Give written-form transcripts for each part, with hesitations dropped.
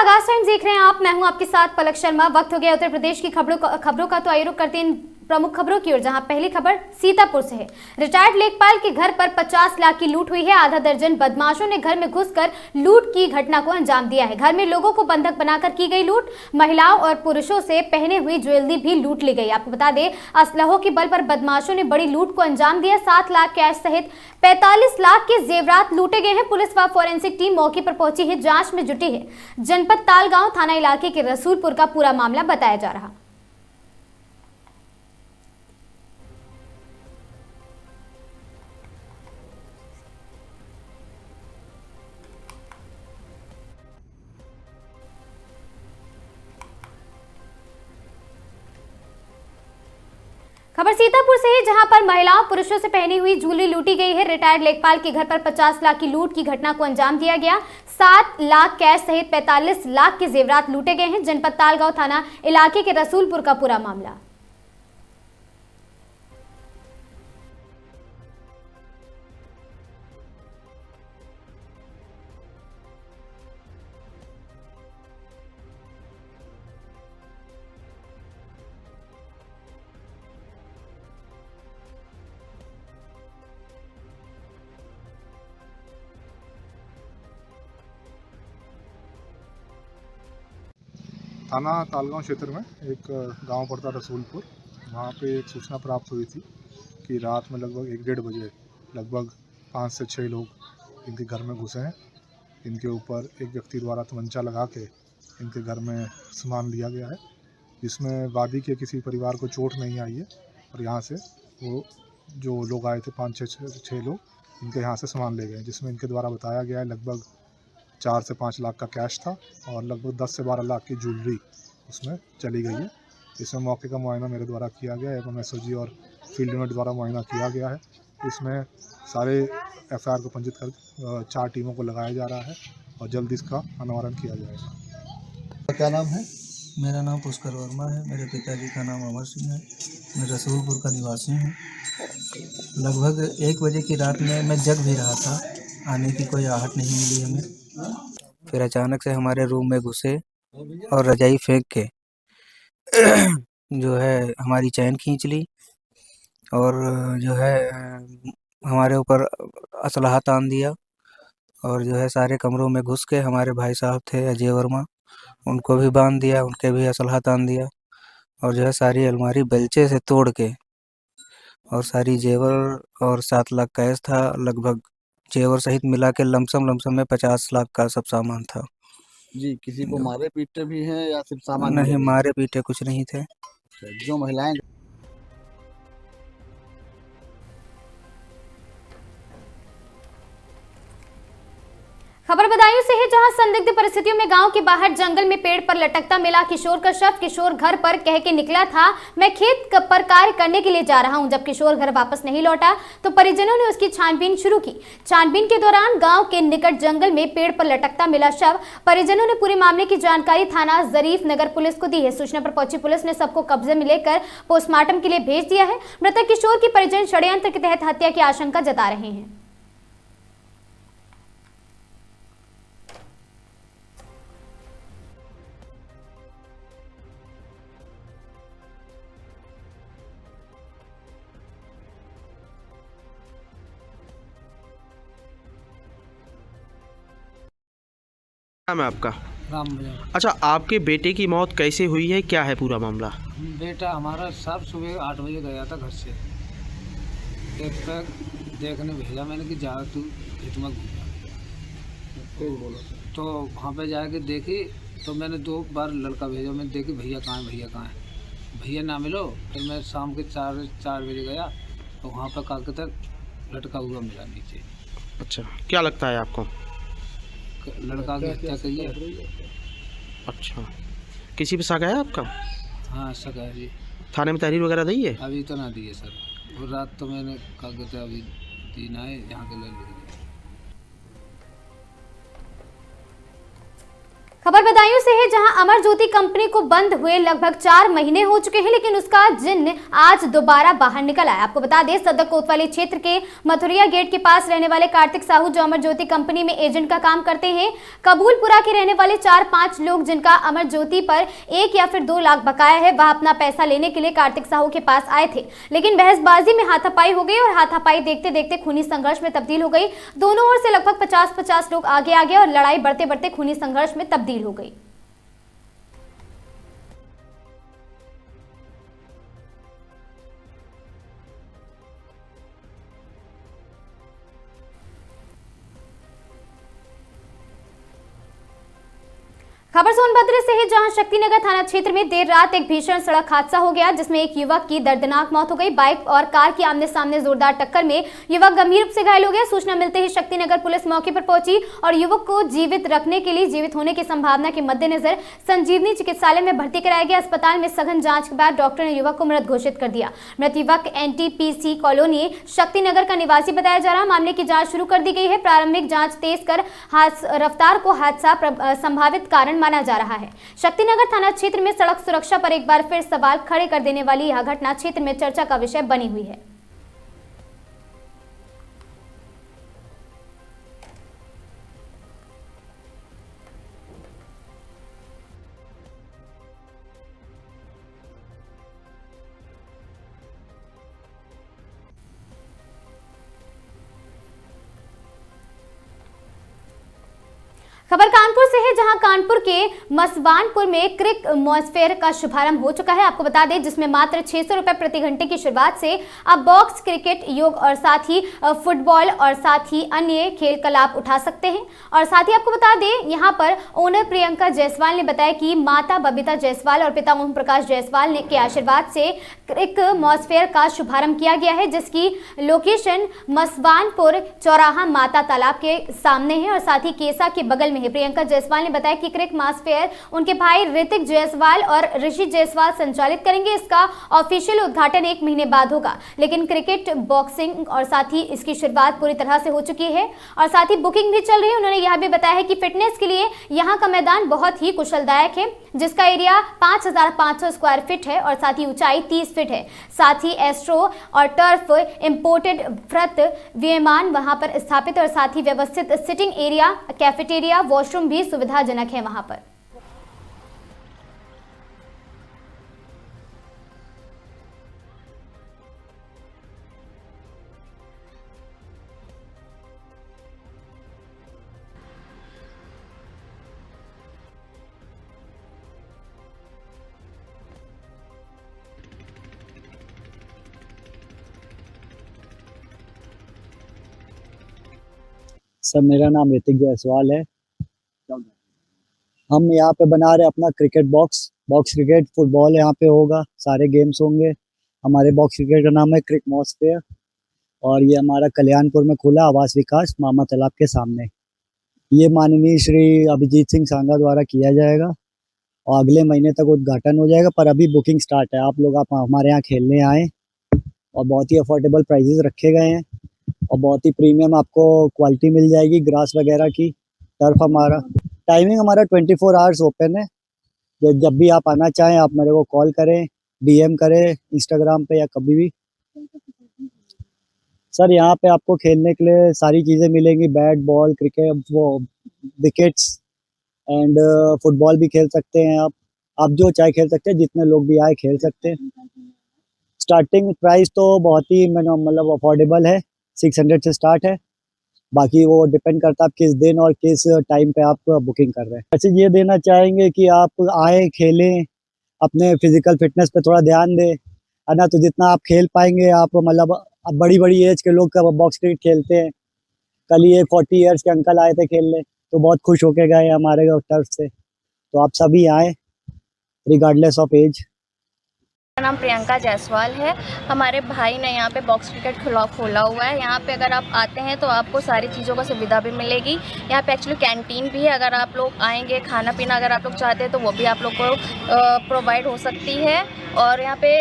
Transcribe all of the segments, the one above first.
आगाज टाइम्स देख रहे हैं आप। मैं हूं आपके साथ पलक शर्मा। वक्त हो गया उत्तर प्रदेश की खबरों का। तो आइए रुक करते हैं प्रमुख खबरों की ओर, जहां पहली खबर सीतापुर से है। रिटायर्ड लेखपाल के घर पर 50 लाख की लूट हुई है। आधा दर्जन बदमाशों ने घर में घुसकर लूट की घटना को अंजाम दिया है। घर में लोगों को बंधक बनाकर की गई लूट। महिलाओं और पुरुषों से पहने हुई ज्वेलरी भी लूट ली गई। आपको बता दें, असलहों के बल पर बदमाशों ने बड़ी लूट को अंजाम दिया। 7 लाख कैश सहित 45 लाख के जेवरात लूटे गए हैं। पुलिस व फोरेंसिक टीम मौके पर पहुंची है, जांच में जुटी है। जनपद तालगांव थाना इलाके के रसूलपुर का पूरा मामला बताया जा रहा। खबर सीतापुर से है, जहां पर महिलाओं पुरुषों से पहनी हुई ज्वेलरी लूटी गई है। रिटायर्ड लेखपाल के घर पर 50 लाख की लूट की घटना को अंजाम दिया गया। 7 लाख कैश सहित 45 लाख के जेवरात लूटे गए हैं। जनपद तालगांव थाना इलाके के रसूलपुर का पूरा मामला। थाना तालगांव क्षेत्र में एक गांव पड़ता रसूलपुर। वहाँ पे एक सूचना प्राप्त हुई थी कि रात में लगभग 1-1:30 बजे लगभग 5 से 6 लोग इनके घर में घुसे हैं। इनके ऊपर एक व्यक्ति द्वारा तमंचा लगा के इनके घर में सामान लिया गया है, जिसमें वादी के किसी परिवार को चोट नहीं आई है। और यहाँ से वो जो लोग आए थे 5-6 लोग, इनके यहाँ से सामान ले गए, जिसमें इनके द्वारा बताया गया है लगभग 4 से 5 लाख का कैश था और लगभग 10 से 12 लाख की ज्वेलरी उसमें चली गई है। इसमें मौके का मुआयना मेरे द्वारा किया गया है एवं एसओजी और फील्ड यूनिट द्वारा मुआयना किया गया है। इसमें सारे एफआईआर को पंजीकृत कर 4 टीमों को लगाया जा रहा है और जल्द इसका अनावरण किया जाएगा। क्या नाम है? मेरा नाम पुष्कर वर्मा है। मेरे पिताजी का नाम अमर सिंह है। मैं रसूलपुर का निवासी हूँ। लगभग 1 बजे की रात में मैं जग भी रहा था, आने की कोई आहट नहीं मिली हमें। फिर अचानक से हमारे रूम में घुसे और रजाई फेंक के जो है हमारी चैन खींच ली और जो है हमारे ऊपर असलहा तान दिया और जो है सारे कमरों में घुस के हमारे भाई साहब थे अजय वर्मा, उनको भी बांध दिया, उनके भी असलहा तान दिया और जो है सारी अलमारी बेलचे से तोड़ के और सारी जेवर और 7 लाख कैश था। लगभग जेवर सहित मिला के लमसम में 50 लाख का सब सामान था जी। किसी को मारे पीटे भी हैं या सिर्फ सामान? नहीं, मारे पीटे कुछ नहीं थे। जो महिलाएं खबर बदायूं से है, जहां संदिग्ध परिस्थितियों में गांव के बाहर जंगल में पेड़ पर लटकता मिला किशोर का शव। किशोर घर पर कह के निकला था, मैं खेत पर कार्य करने के लिए जा रहा हूं। जब किशोर घर वापस नहीं लौटा तो परिजनों ने उसकी छानबीन शुरू की। छानबीन के दौरान गांव के निकट जंगल में पेड़ पर लटकता मिला शव। परिजनों ने पूरे मामले की जानकारी थाना जरीफ नगर पुलिस को दी है। सूचना पर पहुंची पुलिस ने सबको कब्जे में लेकर पोस्टमार्टम के लिए भेज दिया है। मृतक किशोर के परिजन षड्यंत्र के तहत हत्या की आशंका जता रहे हैं। नाम है आपका? राम भैया। अच्छा, आपके बेटे की मौत कैसे हुई है, क्या है पूरा मामला? बेटा हमारा सब सुबह 8 बजे गया था घर से। खेत पर देखने भेजा मैंने कि जा तू खेत में घूम। तो वहाँ पे जाके देखी तो मैंने 2 बार लड़का भेजा। मैंने देखी भैया कहाँ है, भैया कहाँ है, भैया ना मिलो। फिर मैं शाम के 4 बजे गया तो वहाँ पर काके तक लटका हुआ मिला नीचे। अच्छा, क्या लगता है आपको? लड़का की हत्या करी है। अच्छा, किसी पे शक है आपका? हाँ, शक है जी। थाने में तहरीर वगैरह दी है? अभी तो ना दी है सर। वो रात तो मैंने कागज अभी दिन आए यहाँ के लग। खबर बदायूं से है, जहां अमर ज्योति कंपनी को बंद हुए लगभग 4 महीने हो चुके हैं, लेकिन उसका जिन्न आज दोबारा बाहर निकल आया। आपको बता दें, सदर कोतवाली क्षेत्र के मथुरिया गेट के पास रहने वाले कार्तिक साहू, जो अमर ज्योति कंपनी में एजेंट का काम करते हैं, कबूलपुरा के रहने वाले 4-5 लोग जिनका अमर ज्योति पर 1 या फिर 2 लाख बकाया है, वह अपना पैसा लेने के लिए कार्तिक साहू के पास आए थे, लेकिन बहसबाजी में हाथापाई हो गई और हाथापाई देखते देखते खूनी संघर्ष में तब्दील हो गई। दोनों ओर से लगभग 50-50 लोग आगे आ गए और लड़ाई बढ़ते बढ़ते खूनी संघर्ष में तब्दील हो गई। खबर सोनभद्र से है, जहां शक्तिनगर थाना क्षेत्र में देर रात एक भीषण सड़क हादसा हो गया, जिसमें एक युवक की दर्दनाक मौत हो गई। बाइक और कार की आमने सामने जोरदार टक्कर में युवक गंभीर रूप से घायल हो गया। सूचना मिलते ही शक्तिनगर पुलिस मौके पर पहुंची और युवक को जीवित रखने के लिए जीवित होने की संभावना के मद्देनजर संजीवनी चिकित्सालय में भर्ती कराया गया। अस्पताल में सघन जांच के बाद डॉक्टर ने युवक को मृत घोषित कर दिया। मृत युवक NTPC कॉलोनी शक्तिनगर का निवासी बताया जा रहा। मामले की जाँच शुरू कर दी गई है। प्रारंभिक जाँच तेज कर रफ्तार को हादसा संभावित कारण माना जा रहा है। शक्तिनगर थाना क्षेत्र में सड़क सुरक्षा पर एक बार फिर सवाल खड़े कर देने वाली यह घटना क्षेत्र में चर्चा का विषय बनी हुई है। खबर कानपुर से है, जहां कानपुर के मसवानपुर में क्रिक मॉस्फेयर का शुभारंभ हो चुका है। आपको बता दें, जिसमें मात्र 600 रुपए प्रति घंटे की शुरुआत से अब बॉक्स क्रिकेट, योग और साथ ही फुटबॉल और साथ ही अन्य खेल का लाभ उठा सकते हैं। और साथ ही आपको बता दें, यहां पर ओनर प्रियंका जायसवाल ने बताया कि माता बबीता जायसवाल और पिता ओम प्रकाश जायसवाल के आशीर्वाद से क्रिक मॉस्फेयर का शुभारंभ किया गया है, जिसकी लोकेशन मसवानपुर चौराहा माता तालाब के सामने है और साथ ही केसा के बगल में है। प्रियंका जायसवाल ने बताया कि क्रिक मॉस्फेयर उनके भाई ऋतिक जायसवाल और ऋषि जायसवाल संचालित करेंगे। इसका ऑफिशियल उद्घाटन 1 महीने बाद होगा, लेकिन क्रिकेट, बॉक्सिंग और साथ ही इसकी शुरुआत पूरी तरह से हो चुकी है और साथ ही बुकिंग भी चल रही है। उन्होंने यह भी बताया है कि फिटनेस के लिए यहाँ का मैदान बहुत ही कुशलदायक है, जिसका एरिया 5500 स्क्वायर फीट है और साथ ही ऊंचाई 30 फीट है। साथ ही एस्ट्रो और टर्फ इंपोर्टेड व्रत विमान वहां पर स्थापित और साथ ही व्यवस्थित सिटिंग एरिया, कैफेटेरिया, वॉशरूम भी सुविधाजनक है वहां पर। सर, मेरा नाम ऋतिक जायसवाल है। हम यहाँ पे बना रहे अपना क्रिकेट बॉक्स क्रिकेट, फुटबॉल यहाँ पे होगा, सारे गेम्स होंगे। हमारे बॉक्स क्रिकेट का नाम है क्रिक मॉस्फेयर और ये हमारा कल्याणपुर में खुला आवास विकास मामा तालाब के सामने। ये माननीय श्री अभिजीत सिंह सांगा द्वारा किया जाएगा और अगले महीने तक उद्घाटन हो जाएगा, पर अभी बुकिंग स्टार्ट है। आप लोग हमारे यहाँ खेलने आए और बहुत ही अफोर्डेबल प्राइजेस रखे गए हैं और बहुत ही प्रीमियम आपको क्वालिटी मिल जाएगी। ग्रास वगैरह की, टर्फ हमारा, टाइमिंग हमारा 24 आवर्स ओपन है। जब भी आप आना चाहें आप मेरे को कॉल करें, DM करें इंस्टाग्राम पे या कभी भी। सर, यहाँ पे आपको खेलने के लिए सारी चीज़ें मिलेंगी, बैट बॉल, क्रिकेट, वो विकेट्स एंड फुटबॉल भी खेल सकते हैं आप जो चाहे खेल सकते हैं, जितने लोग भी आए खेल सकते हैं। स्टार्टिंग प्राइस तो बहुत ही मतलब अफोर्डेबल है, 600 से स्टार्ट है। बाकी वो डिपेंड करता है आप किस दिन और किस टाइम पे आप बुकिंग कर रहे हैं। ऐसे ये देना चाहेंगे कि आप आए, खेलें, अपने फिजिकल फिटनेस पे थोड़ा ध्यान दें, है ना। तो जितना आप खेल पाएंगे, आप मतलब बड़ी एज के लोग बॉक्स क्रिकेट खेलते हैं। कल ही 40 ईयर्स के अंकल आए थे खेलने, तो बहुत खुश होके गए हमारे टर्फ से। तो आप सभी आए रिगार्डलेस ऑफ एज। मेरा नाम प्रियंका जायसवाल है। हमारे भाई ने यहाँ पे बॉक्स क्रिकेट खोला हुआ है। यहाँ पे अगर आप आते हैं तो आपको सारी चीज़ों का सुविधा भी मिलेगी। यहाँ पे एक्चुअली कैंटीन भी है, अगर आप लोग आएंगे, खाना पीना अगर आप लोग चाहते हैं तो वो भी आप लोग को प्रोवाइड हो सकती है। और यहाँ पे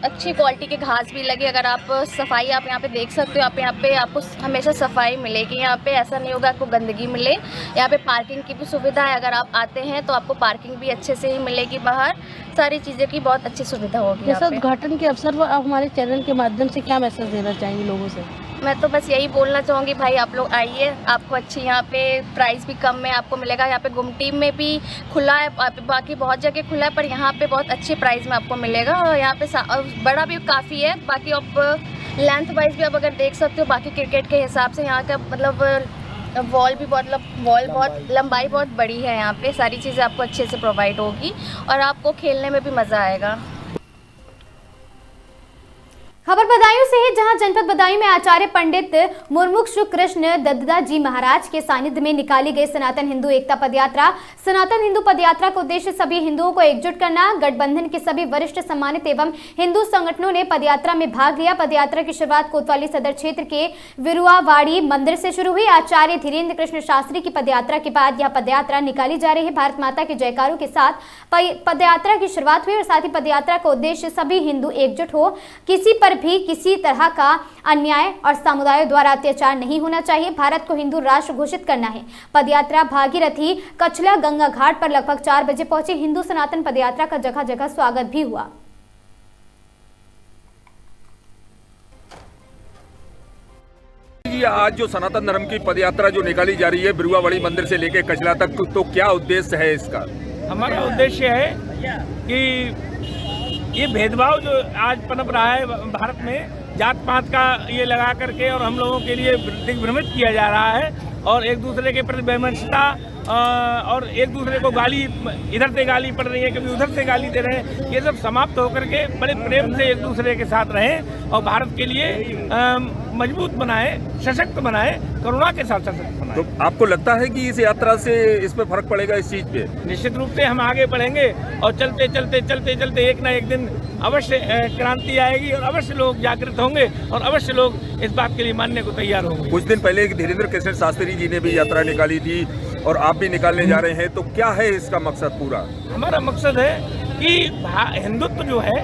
अच्छी क्वालिटी के घास भी लगे। अगर आप सफाई आप यहाँ पे देख सकते हो, आप यहाँ पे आपको हमेशा सफाई मिलेगी। यहाँ पे ऐसा नहीं होगा आपको गंदगी मिले। यहाँ पे पार्किंग की भी सुविधा है, अगर आप आते हैं तो आपको पार्किंग भी अच्छे से ही मिलेगी बाहर। सारी चीज़ें की बहुत अच्छी सुविधा होगी। जैसे उद्घाटन के अवसर पर आप हमारे चैनल के माध्यम से क्या मैसेज देना चाहेंगे लोगों से? मैं तो बस यही बोलना चाहूँगी, भाई आप लोग आइए, आपको अच्छी यहाँ पे प्राइस भी कम में आपको मिलेगा। यहाँ पे गुमटी में भी खुला है, बाकी बहुत जगह खुला है, पर यहाँ पे बहुत अच्छे प्राइस में आपको मिलेगा। और यहाँ पे बड़ा भी काफ़ी है। बाकी आप लेंथ वाइज भी आप अगर देख सकते हो, बाकी क्रिकेट के हिसाब से यहाँ का मतलब वॉल भी बहुत लंबाई बहुत बड़ी है। यहाँ पे सारी चीज़ें आपको अच्छे से प्रोवाइड होगी और आपको खेलने में भी मज़ा आएगा। खबर बदायूं से है, जहां जनपद बदायूं में आचार्य पंडित मुर्मुक्षु कृष्ण दद्दा जी महाराज के सानिध्य में निकाली गई सनातन हिंदू एकता पदयात्रा। सनातन हिंदू पदयात्रा का उद्देश्य सभी हिंदुओं को एकजुट करना। गठबंधन के सभी वरिष्ठ सम्मानित एवं हिंदू संगठनों ने पदयात्रा में भाग लिया। पदयात्रा की शुरुआत कोतवाली सदर क्षेत्र के विरुआवाड़ी मंदिर से शुरू हुई। आचार्य धीरेन्द्र कृष्ण शास्त्री की पदयात्रा के बाद यह पदयात्रा निकाली जा रही है। भारत माता के जयकारों के साथ पदयात्रा की शुरुआत हुई और साथ ही पदयात्रा का उद्देश्य सभी हिंदू एकजुट हो, किसी पर भी किसी तरह का अन्याय और समुदायों द्वारा अत्याचार नहीं होना चाहिए। भारत को हिंदू राष्ट्र घोषित करना है। पदयात्रा भागीरथी कछला गंगा घाट पर लगभग 4 बजे पहुंची। हिंदू सनातन पदयात्रा का जगह जगह स्वागत भी हुआ। आज जो सनातन धर्म की पदयात्रा जो निकाली जा रही है बिरुआवाड़ी मंदिर से लेकर कचला तक, तो क्या उद्देश्य है इसका? हमारा उद्देश्य है कि ये भेदभाव जो आज पनप रहा है भारत में, जात पात का ये लगा करके और हम लोगों के लिए दिग्भ्रमित किया जा रहा है और एक दूसरे के प्रति वैमनस्यता और एक दूसरे को गाली, इधर से गाली पड़ रही है, कभी उधर से गाली दे रहे हैं, ये सब समाप्त होकर के बड़े प्रेम से एक दूसरे के साथ रहें और भारत के लिए मजबूत बनाए, सशक्त बनाए, करुणा के साथ सशक्त बनाए। तो आपको लगता है कि इस यात्रा से इस पे फर्क पड़ेगा इस चीज पे? निश्चित रूप से हम आगे बढ़ेंगे और चलते चलते एक ना एक दिन अवश्य क्रांति आएगी और अवश्य लोग जागृत होंगे और अवश्य लोग इस बात के लिए मानने को तैयार होंगे। कुछ दिन पहले धीरेन्द्र कृष्ण शास्त्री जी ने भी यात्रा निकाली थी और आप भी निकालने जा रहे हैं, तो क्या है इसका मकसद पूरा? हमारा मकसद है कि हिंदुत्व जो है,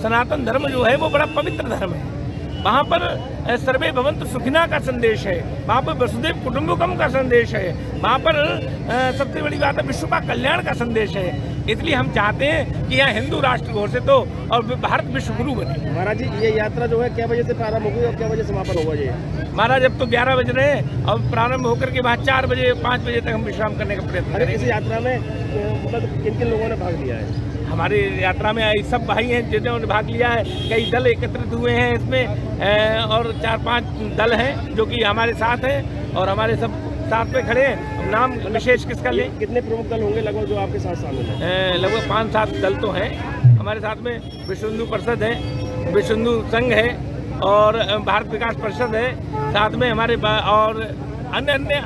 सनातन धर्म जो है, वो बड़ा पवित्र धर्म है। वहाँ पर सर्वे भवन्तु सुखिना का संदेश है, वहाँ पर वसुदेव कुटुंबकम का संदेश है, वहाँ पर सबसे बड़ी बात है विश्व का कल्याण का संदेश है। इसलिए हम चाहते हैं कि यहाँ हिंदू राष्ट्र घोषित हो और भारत विश्व गुरु बने। महाराज जी, ये यात्रा जो है क्या बजे से प्रारंभ होगी और क्या बजे समापन होगा? ये महाराज अब तो 11 बज रहे हैं और प्रारंभ होकर के बाद 4 बजे 5 बजे तक हम विश्राम करने का प्रयत्न करेंगे। इस यात्रा में मतलब किन किन लोगों ने भाग लिया है? हमारी यात्रा में सब भाई हैं जिन्होंने भाग लिया है। कई दल एकत्रित हुए हैं इसमें और 4-5 दल हैं जो कि हमारे साथ हैं और हमारे सब साथ में खड़े हैं। नाम विशेष किसका लें? कितने प्रमुख दल होंगे लगभग जो आपके साथ शामिल हैं? लगभग 5-7 दल तो हैं हमारे साथ में। विश्व हिंदू परिषद है, विश्व हिंदू संघ है और भारत विकास परिषद है, साथ में हमारे और अन्य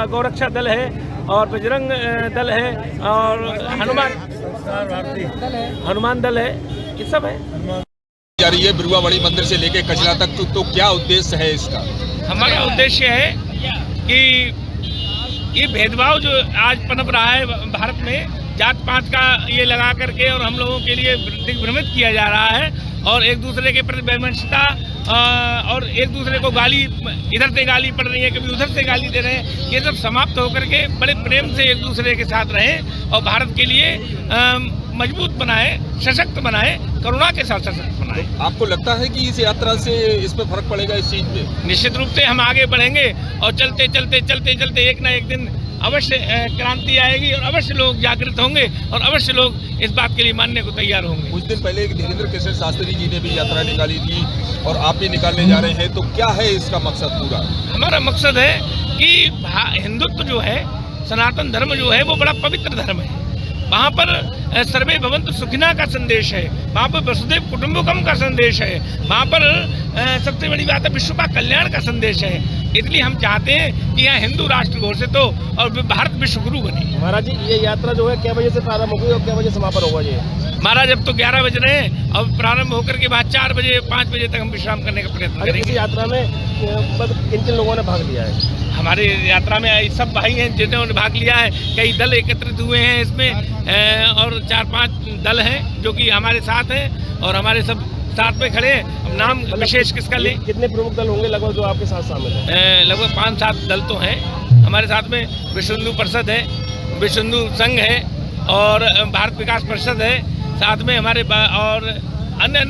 गौरक्षा दल है और बजरंग दल है और हनुमान दल है, ये सब है। जा रही है बिरुआवाड़ी मंदिर से लेकर कचला तक, तो क्या उद्देश्य है इसका? हमारा उद्देश्य है कि ये भेदभाव जो आज पनप रहा है भारत में, जात पात का ये लगा करके और हम लोगों के लिए दिग्भ्रमित किया जा रहा है और एक दूसरे के प्रति वैमनस्यता और एक दूसरे को गाली, इधर से गाली पड़ रही है, कभी उधर से गाली दे रहे हैं, ये सब समाप्त होकर के बड़े प्रेम से एक दूसरे के साथ रहें और भारत के लिए मजबूत बनाए, सशक्त बनाए, करुणा के साथ सशक्त बनाए। तो आपको लगता है कि इस यात्रा से इस पे फर्क पड़ेगा इस चीज पे? निश्चित रूप से हम आगे बढ़ेंगे और चलते चलते एक ना एक दिन अवश्य क्रांति आएगी और अवश्य लोग जागृत होंगे और अवश्य लोग इस बात के लिए मानने को तैयार होंगे। कुछ दिन पहले धीरेन्द्र कृष्ण शास्त्री जी ने भी यात्रा निकाली थी और आप भी निकालने जा रहे हैं, तो क्या है इसका मकसद पूरा? हमारा मकसद है कि हिंदुत्व जो है, सनातन धर्म जो है, वो बड़ा पवित्र धर्म है। वहाँ पर सर्वे भवन्तु सुखिना का संदेश है, वहाँ पर वसुदेव कुटुंबकम का संदेश है, वहाँ पर सबसे बड़ी बात है विश्व का कल्याण का संदेश है। इसलिए हम चाहते हैं कि यहाँ हिंदू राष्ट्र घोषित हो और भारत विश्व गुरु बने। महाराज जी, ये यात्रा जो है क्या बजे से प्रारंभ होगी और क्या बजे समापन होगा? ये महाराज अब तो 11 बज रहे हैं और प्रारंभ होकर के बाद 4 बजे 5 बजे तक हम विश्राम करने का प्रयत्न करेंगे। इस यात्रा में मतलब किन किन लोगों ने भाग लिया है? हमारे यात्रा में सब भाई हैं जिन्होंने भाग लिया है। कई दल एकत्रित हुए हैं इसमें और 4-5 दल हैं जो कि हमारे साथ हैं और हमारे सब साथ में खड़े हैं। अब नाम विशेष किसका लें? कितने प्रमुख दल होंगे लगभग जो आपके साथ शामिल हैं? लगभग 5-7 दल तो हैं हमारे साथ में। विश्व हिंदू परिषद है, विश्व हिंदू संघ है और भारत विकास परिषद है, साथ में हमारे और अन्य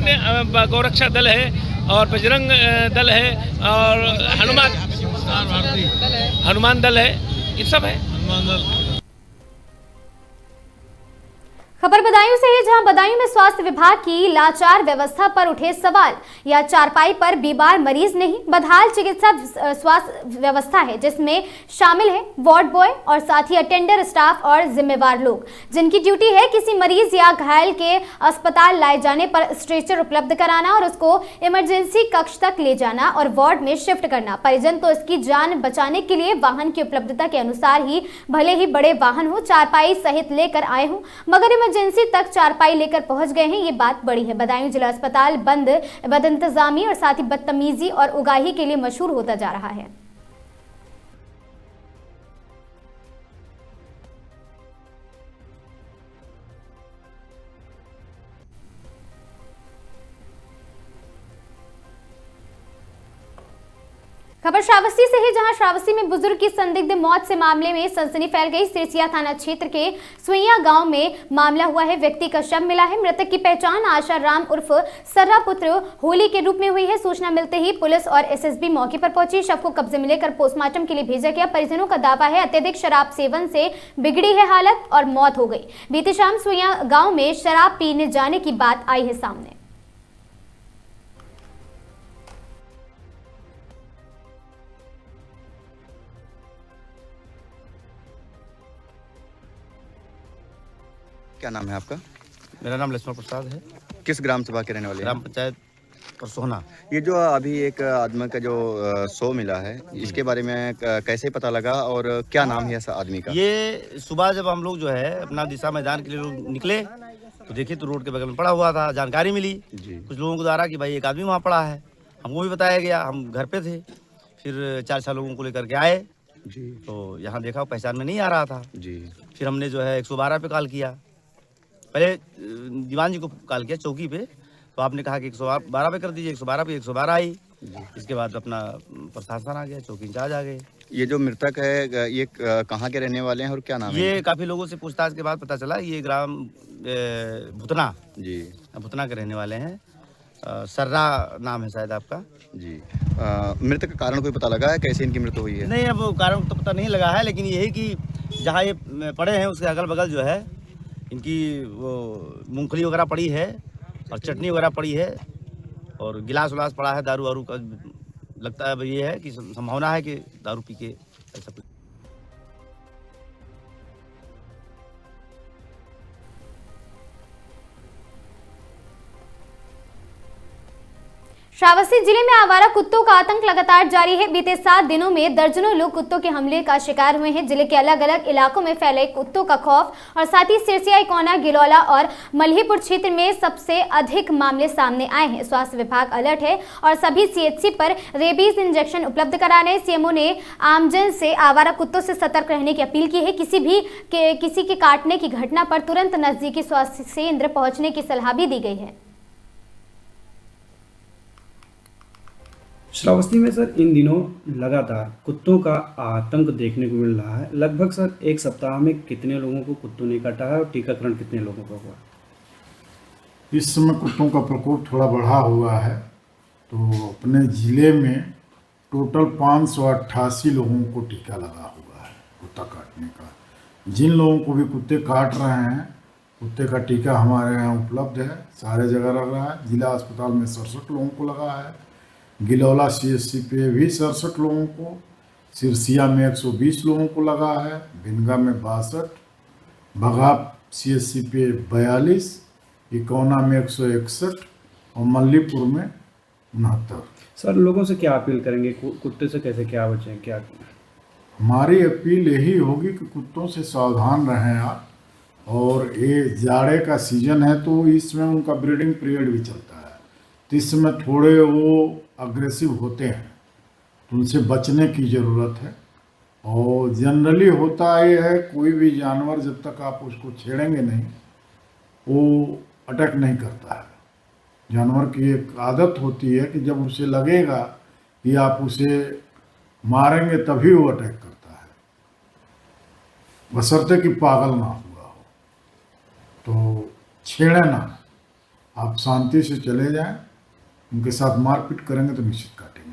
गौरक्षा दल है और बजरंग दल है और हनुमान दल है, ये सब है। खबर बदायूं से है, जहां बदायूं में स्वास्थ्य विभाग की लाचार व्यवस्था पर उठे सवाल। या चारपाई पर बीमार मरीज नहीं, बदहाल चिकित्सा स्वास्थ्य व्यवस्था है, जिसमें शामिल है वार्ड बॉय और साथ ही अटेंडर स्टाफ और जिम्मेवार लोग, जिनकी ड्यूटी है किसी मरीज या घायल के अस्पताल लाए जाने पर स्ट्रेचर उपलब्ध कराना और उसको इमरजेंसी कक्ष तक ले जाना और वार्ड में शिफ्ट करना। परिजन तो इसकी जान बचाने के लिए वाहन की उपलब्धता के अनुसार ही, भले ही बड़े वाहन हो, चारपाई सहित लेकर आए हों, मगर इमरजेंसी तक चारपाई लेकर पहुंच गए हैं, ये बात बड़ी है। बदायूं जिला अस्पताल बदइंतजामी और साथ ही बदतमीजी और उगाही के लिए मशहूर होता जा रहा है। खबर श्रावस्ती से है, जहां श्रावस्ती में बुजुर्ग की संदिग्ध मौत से मामले में सनसनी फैल गई। सिरसिया थाना क्षेत्र के सुइया गांव में मामला हुआ है। व्यक्ति का शव मिला है। मृतक की पहचान आशा राम उर्फ सर्रा पुत्र होली के रूप में हुई है। सूचना मिलते ही पुलिस और एसएसबी मौके पर पहुंची। शव को कब्जे में लेकर पोस्टमार्टम के लिए भेजा गया। परिजनों का दावा है अत्यधिक शराब सेवन से बिगड़ी है हालत और मौत हो गई। बीती शाम सुइया गाँव में शराब पीने जाने की बात आई है सामने। क्या नाम है आपका? मेरा नाम लक्ष्मण प्रसाद है। किस ग्राम सभा के रहने वाले हैं? ग्राम पंचायत पर सोहना। ये जो अभी एक आदमी का जो शव मिला है, इसके बारे में कैसे पता लगा और क्या नाम है ऐसा आदमी का? ये सुबह जब हम लोग जो है अपना दिशा मैदान के लिए लोग निकले तो देखे तो रोड के बगल में पड़ा हुआ था। जानकारी मिली कुछ लोगों को द्वारा कि भाई एक आदमी वहाँ पड़ा है। हमको भी बताया गया, हम घर पे थे। फिर 4-6 लोगों को लेकर के आए तो यहाँ देखा पहचान में नहीं आ रहा था। फिर हमने जो है 112 पे कॉल किया। पहले दीवान जी को कॉल किया चौकी पे, तो आपने कहा कि 112 पे कर दीजिए। 112 पे 112 आई। इसके बाद अपना प्रशासन आ गया, चौकी इंचार्ज आ गए। ये जो मृतक है ये कहाँ के रहने वाले हैं और क्या नाम है? ये काफ़ी लोगों से पूछताछ के बाद पता चला ये ग्राम भुतना भुतना के रहने वाले हैं। सर्रा नाम है शायद आपका जी। मृतक का कारण कोई पता लगा है, कैसे इनकी मृत्यु हुई है? नहीं, अब कारण तो पता नहीं लगा है, लेकिन यही कि जहाँ ये पड़े हैं उसके अगल बगल जो है इनकी वो मूंगफली वगैरह पड़ी है और चटनी वगैरह पड़ी है और गिलास उलास पड़ा है दारू वारू का। लगता है ये है कि संभावना है कि दारू पी के ऐसा कुछ। श्रावस्ती जिले में आवारा कुत्तों का आतंक लगातार जारी है। बीते 7 दिनों में दर्जनों लोग कुत्तों के हमले का शिकार हुए हैं। जिले के अलग अलग इलाकों में फैले कुत्तों का खौफ और साथ ही सिरसिया, इकोना, गिलौला और मल्हीपुर क्षेत्र में सबसे अधिक मामले सामने आए हैं। स्वास्थ्य विभाग अलर्ट है और सभी सीएचसी पर रेबीज इंजेक्शन उपलब्ध कराने। सीएमओ ने आमजन से आवारा कुत्तों से सतर्क रहने की अपील की है। किसी के काटने की घटना पर तुरंत नजदीकी स्वास्थ्य केंद्र पहुंचने की सलाह भी दी गई है। श्रावस्ती में सर इन दिनों लगातार कुत्तों का आतंक देखने को मिल रहा है। लगभग सर एक सप्ताह में कितने लोगों को कुत्तों ने काटा है और टीकाकरण कितने लोगों का हुआ? इस समय कुत्तों का प्रकोप थोड़ा बढ़ा हुआ है। तो अपने ज़िले में टोटल 588 लोगों को टीका लगा हुआ है कुत्ता काटने का। जिन लोगों को भी कुत्ते काट रहे हैं, कुत्ते का टीका हमारे यहाँ उपलब्ध है, सारे जगह लग रहा है। जिला अस्पताल में 67 लोगों को लगा है, गिलौला सीएचसी पे भी 67 लोगों को, सिरसिया में 120 लोगों को लगा है, भिनगा में 62, बघा सीएचसी पे 42, इकोना में 161 और मल्लीपुर में 69। सर लोगों से क्या अपील करेंगे, कुत्ते से कैसे क्या बचें? क्या हमारी अपील यही होगी कि कुत्तों से सावधान रहें आप। और ये जाड़े का सीजन है तो इसमें उनका ब्रीडिंग पीरियड भी चलता है, तो इस समय थोड़े वो अग्रेसिव होते हैं, तो उनसे बचने की ज़रूरत है। और जनरली होता ये है कोई भी जानवर जब तक आप उसको छेड़ेंगे नहीं वो अटैक नहीं करता है। जानवर की एक आदत होती है कि जब उसे लगेगा कि आप उसे मारेंगे तभी वो अटैक करता है, बशर्ते कि पागल ना हुआ हो। तो छेड़े ना, आप शांति से चले जाएं, उनके साथ मारपीट करेंगे तो निश्चित काटेंगे।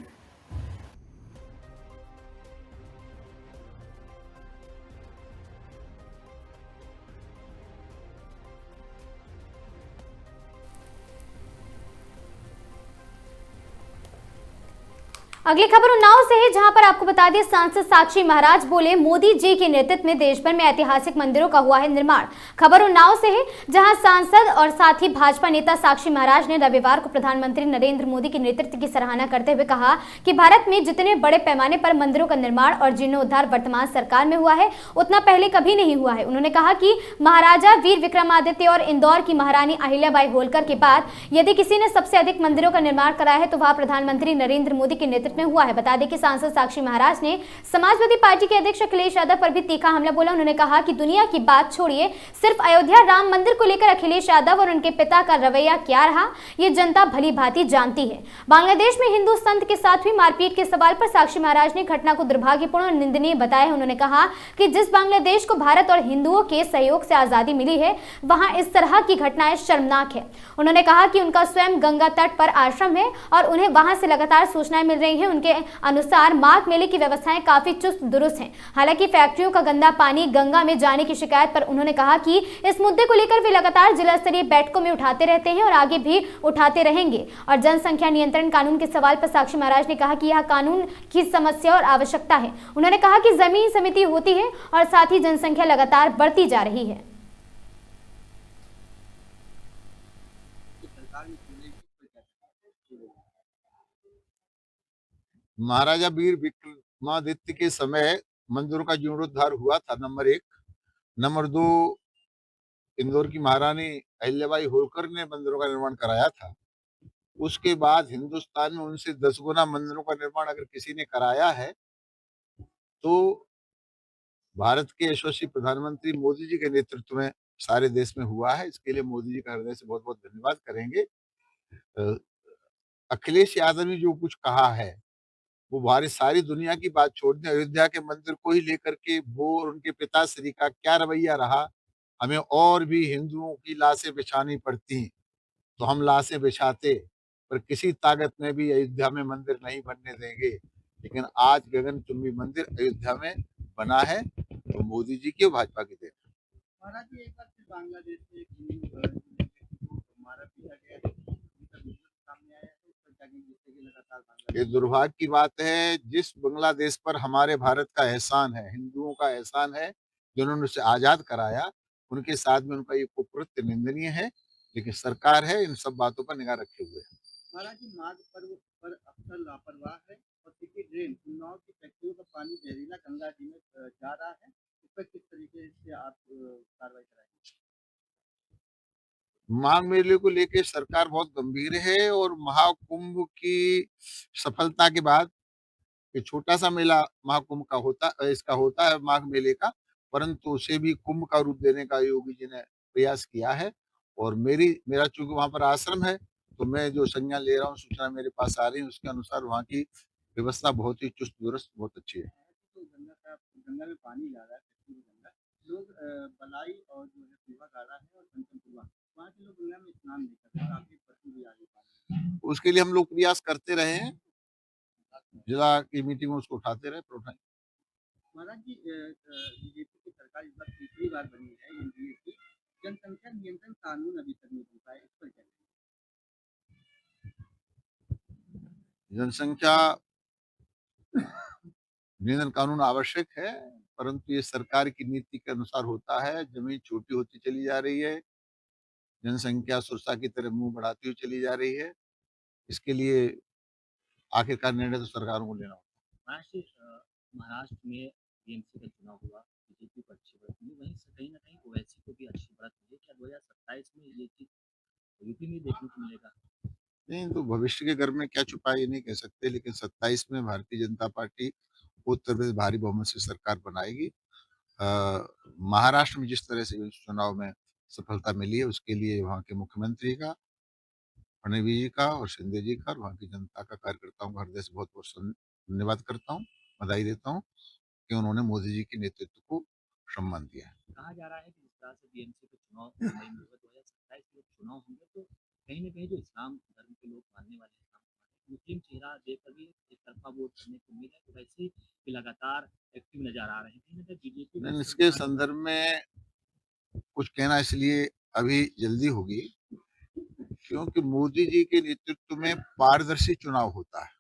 अगली खबर उन्नाव से है, जहां पर आपको बता दें सांसद साक्षी महाराज बोले मोदी जी के नेतृत्व में देश भर में ऐतिहासिक मंदिरों का हुआ है निर्माण। खबर उन्नाव से है, जहां सांसद और साथ ही भाजपा नेता साक्षी महाराज ने रविवार को प्रधानमंत्री नरेंद्र मोदी के नेतृत्व की सराहना करते हुए कहा कि भारत में जितने बड़े पैमाने पर मंदिरों का निर्माण और जीर्णोद्धार वर्तमान सरकार में हुआ है उतना पहले कभी नहीं हुआ है। उन्होंने कहा कि महाराजा वीर विक्रमादित्य और इंदौर की महारानी अहिल्याबाई होलकर के बाद यदि किसी ने सबसे अधिक मंदिरों का निर्माण कराया है तो वह प्रधानमंत्री नरेंद्र मोदी के नेतृत्व में हुआ है। बता दें कि सांसद साक्षी महाराज ने समाजवादी पार्टी के अध्यक्ष अखिलेश यादव पर भी तीखा हमला बोला। उन्होंने कहा कि दुनिया की बात छोड़िए, सिर्फ अयोध्या राम मंदिर को लेकर अखिलेश यादव और उनके पिता का रवैया क्या रहा ये जनता भली भांति जानती है। बांग्लादेश में हिंदू संत के साथ हुई मारपीट के सवाल पर साक्षी महाराज ने घटना को दुर्भाग्यपूर्ण और निंदनीय बताया। उन्होंने कहा कि जिस बांग्लादेश को भारत और हिंदुओं के सहयोग से आजादी मिली है वहां इस तरह की घटनाएं शर्मनाक है। उन्होंने कहा कि उनका स्वयं गंगा तट पर आश्रम है और उन्हें वहां से लगातार सूचनाएं मिल रही हैं। उनके अनुसार माघ मेले की व्यवस्थाएं काफी चुस्त दुरुस्त हैं। हालांकि फैक्ट्रियों का गंदा पानी गंगा में जाने की शिकायत पर उन्होंने कहा कि इस मुद्दे को लेकर वे लगातार जिला स्तरीय बैठकों में उठाते रहते हैं और आगे भी उठाते रहेंगे। और जनसंख्या नियंत्रण कानून के सवाल पर साक्षी महाराज ने कहा कि यह कानून की समस्या और आवश्यकता है। उन्होंने कहा कि जमीन समिति होती है और साथ ही जनसंख्या लगातार बढ़ती जा रही है। महाराजा वीर विक्रमादित्य के समय मंदिरों का जीर्णोद्धार हुआ था, नंबर 1। नंबर 2, इंदौर की महारानी अहिल्याबाई होलकर ने मंदिरों का निर्माण कराया था। उसके बाद हिंदुस्तान में उनसे 10 गुना मंदिरों का निर्माण अगर किसी ने कराया है तो भारत के यशस्वी प्रधानमंत्री मोदी जी के नेतृत्व में सारे देश में हुआ है। इसके लिए मोदी जी का हृदय से बहुत बहुत धन्यवाद करेंगे। अखिलेश यादव ने जो कुछ कहा है वो भारत सारी दुनिया की बात छोड़ दें, अयोध्या के मंदिर को ही लेकर के वो और उनके पिताश्री का क्या रवैया रहा। हमें और भी हिंदुओं की लाशें बिछानी पड़ती तो हम लाशें बिछाते, पर किसी ताकत में भी अयोध्या में मंदिर नहीं बनने देंगे। लेकिन आज गगनचुंबी मंदिर अयोध्या में बना है तो मोदी जी की और भाजपा की देन। महाराज जी, एक बार फिर बांग्लादेश में एक हिंदू मारा पीटा गया है, सामने आया है, तो उसका क्या कहेंगे, जिससे कि लगातार ये दुर्भाग्य की बात है, जिस बांग्लादेश पर हमारे भारत का एहसान है, हिंदुओं का एहसान है, जिन्होंने उसे आजाद कराया, उनके साथ में उनका ये कुकृत्य निंदनीय है। लेकिन सरकार है इन सब बातों पर निगाह रखे हुए है। महाराज जी, माघ पर्व पर अक्सर लापरवाह है और सिटी ड्रेन उन्नाव की फैक्ट्रियों का पानी जहरीला गंगा जी में जा रहा है, इस पर किस तरीके से आप कार्रवाई कराएंगे? माघ मेले को लेके सरकार बहुत गंभीर है और महाकुंभ की सफलता के बाद ये छोटा सा मेला महाकुंभ का इसका होता है माघ मेले का, परंतु उसे भी कुंभ का रूप देने का योगी जी ने प्रयास किया है। और मेरा चूंकि वहां पर आश्रम है तो मैं जो संज्ञान ले रहा हूँ, सूचना मेरे पास आ रही है, उसके अनुसार वहाँ की व्यवस्था बहुत ही चुस्त दुरुस्त बहुत अच्छी है। तो गंगा में पानी जा रहा है, फैक्ट्री में गंगा, लोग बलाई और जो है पूर्वा गाला है और पंचमपुरवा, वहाँ के लोग गंगा में स्नान नहीं करते, काफी पशु भी आगे पानी। उसके लिए हम लोग प्रयास करते रहे हैं, जिला की मीटिंग में उसको उठाते रहे पर उठाएं। महाराज जी, बीजेपी की सरकार इस बार तीसरी बार बनी है एनडीए की, जनसंख्या नियंत्रण कानून अभी तक नहीं बन पाया, इस पर क्या कहेंगे? जनसंख्या नियंत्रण कानून आवश्यक है, परंतु ये सरकार की नीति के अनुसार होता है। जमीन छोटी होती चली जा रही है, जनसंख्या सुरक्षा की तरफ मुंह बढ़ाती हुई चली जा रही है। इसके लिए आखिरकार निर्णय तो सरकारों को लेना होता है। महाराष्ट्र में टीएमसी का चुनाव हुआ, बीजेपी को अच्छी बढ़त मिली, वहीं से कहीं ना कहीं ओवैसी को भी अच्छी बढ़त मिली। क्या 2027 में ये चीज यूपी में देखने को मिलेगा? नहीं, तो भविष्य के गर्भ में क्या छुपा है ये नहीं कह सकते, लेकिन 27 में भारतीय जनता पार्टी उत्तर प्रदेश भारी बहुमत से सरकार बनाएगी। महाराष्ट्र में जिस तरह से इस चुनाव में सफलता मिली है उसके लिए वहाँ के मुख्यमंत्री का फडणवीस जी का और शिंदे जी का और वहाँ की जनता का, कार्यकर्ताओं का हृदय से बहुत बहुत धन्यवाद करता हूँ, बधाई देता हूँ कि उन्होंने मोदी जी के नेतृत्व को सम्मान दिया है। कहा जा रहा है कि जिस तरह से बीएमसी के चुनाव मुंबई में हुए 2027 के चुनाव होंगे तो कहीं न कहीं जो इस्लाम धर्म के लोग मानने वाले हैं, मुस्लिम चेहरा देखकर भी एक तरफा वोट करने को उम्मीद है, तो वैसे ही लगातार एक्टिव नजर आ रहे हैं। कहीं न कहीं बीजेपी इसके संदर्भ में कुछ कहना इसलिए अभी जल्दी होगी क्योंकि मोदी जी के नेतृत्व में पारदर्शी चुनाव होता है।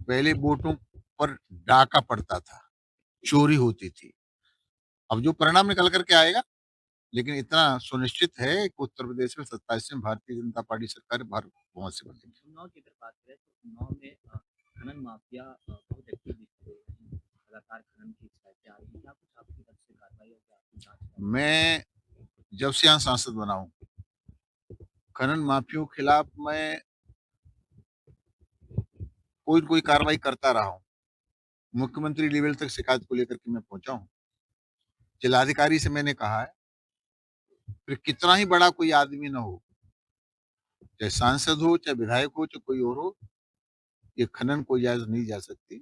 पहले वोटों पर डाका पड़ता था, चोरी होती थी। अब जो परिणाम निकल करके आएगा, लेकिन इतना सुनिश्चित है कि उत्तर प्रदेश में 27 में भारतीय जनता पार्टी सरकार भारत बहुमत से बनेगी। चुनाव की अगर बात करें तो चुनाव में खनन माफिया बहुत एक्टिव दिख रहे हैं, लगातार खनन की शिकायतें आ रही हैं। क्या कुछ आपकी तरफ से कार्रवाई और क्या आपकी जांच? मैं जब से यहाँ सांसद बना हूँ, खनन माफियों के खिलाफ मैं कोई न कोई कार्रवाई करता रहा हूँ। मुख्यमंत्री लेवल तक शिकायत को लेकर के मैं पहुंचा हूँ। जिलाधिकारी से मैंने कहा है, फिर कितना ही बड़ा कोई आदमी ना हो, चाहे सांसद हो, चाहे विधायक हो, चाहे कोई और हो, ये खनन को इजाजत नहीं जा सकती।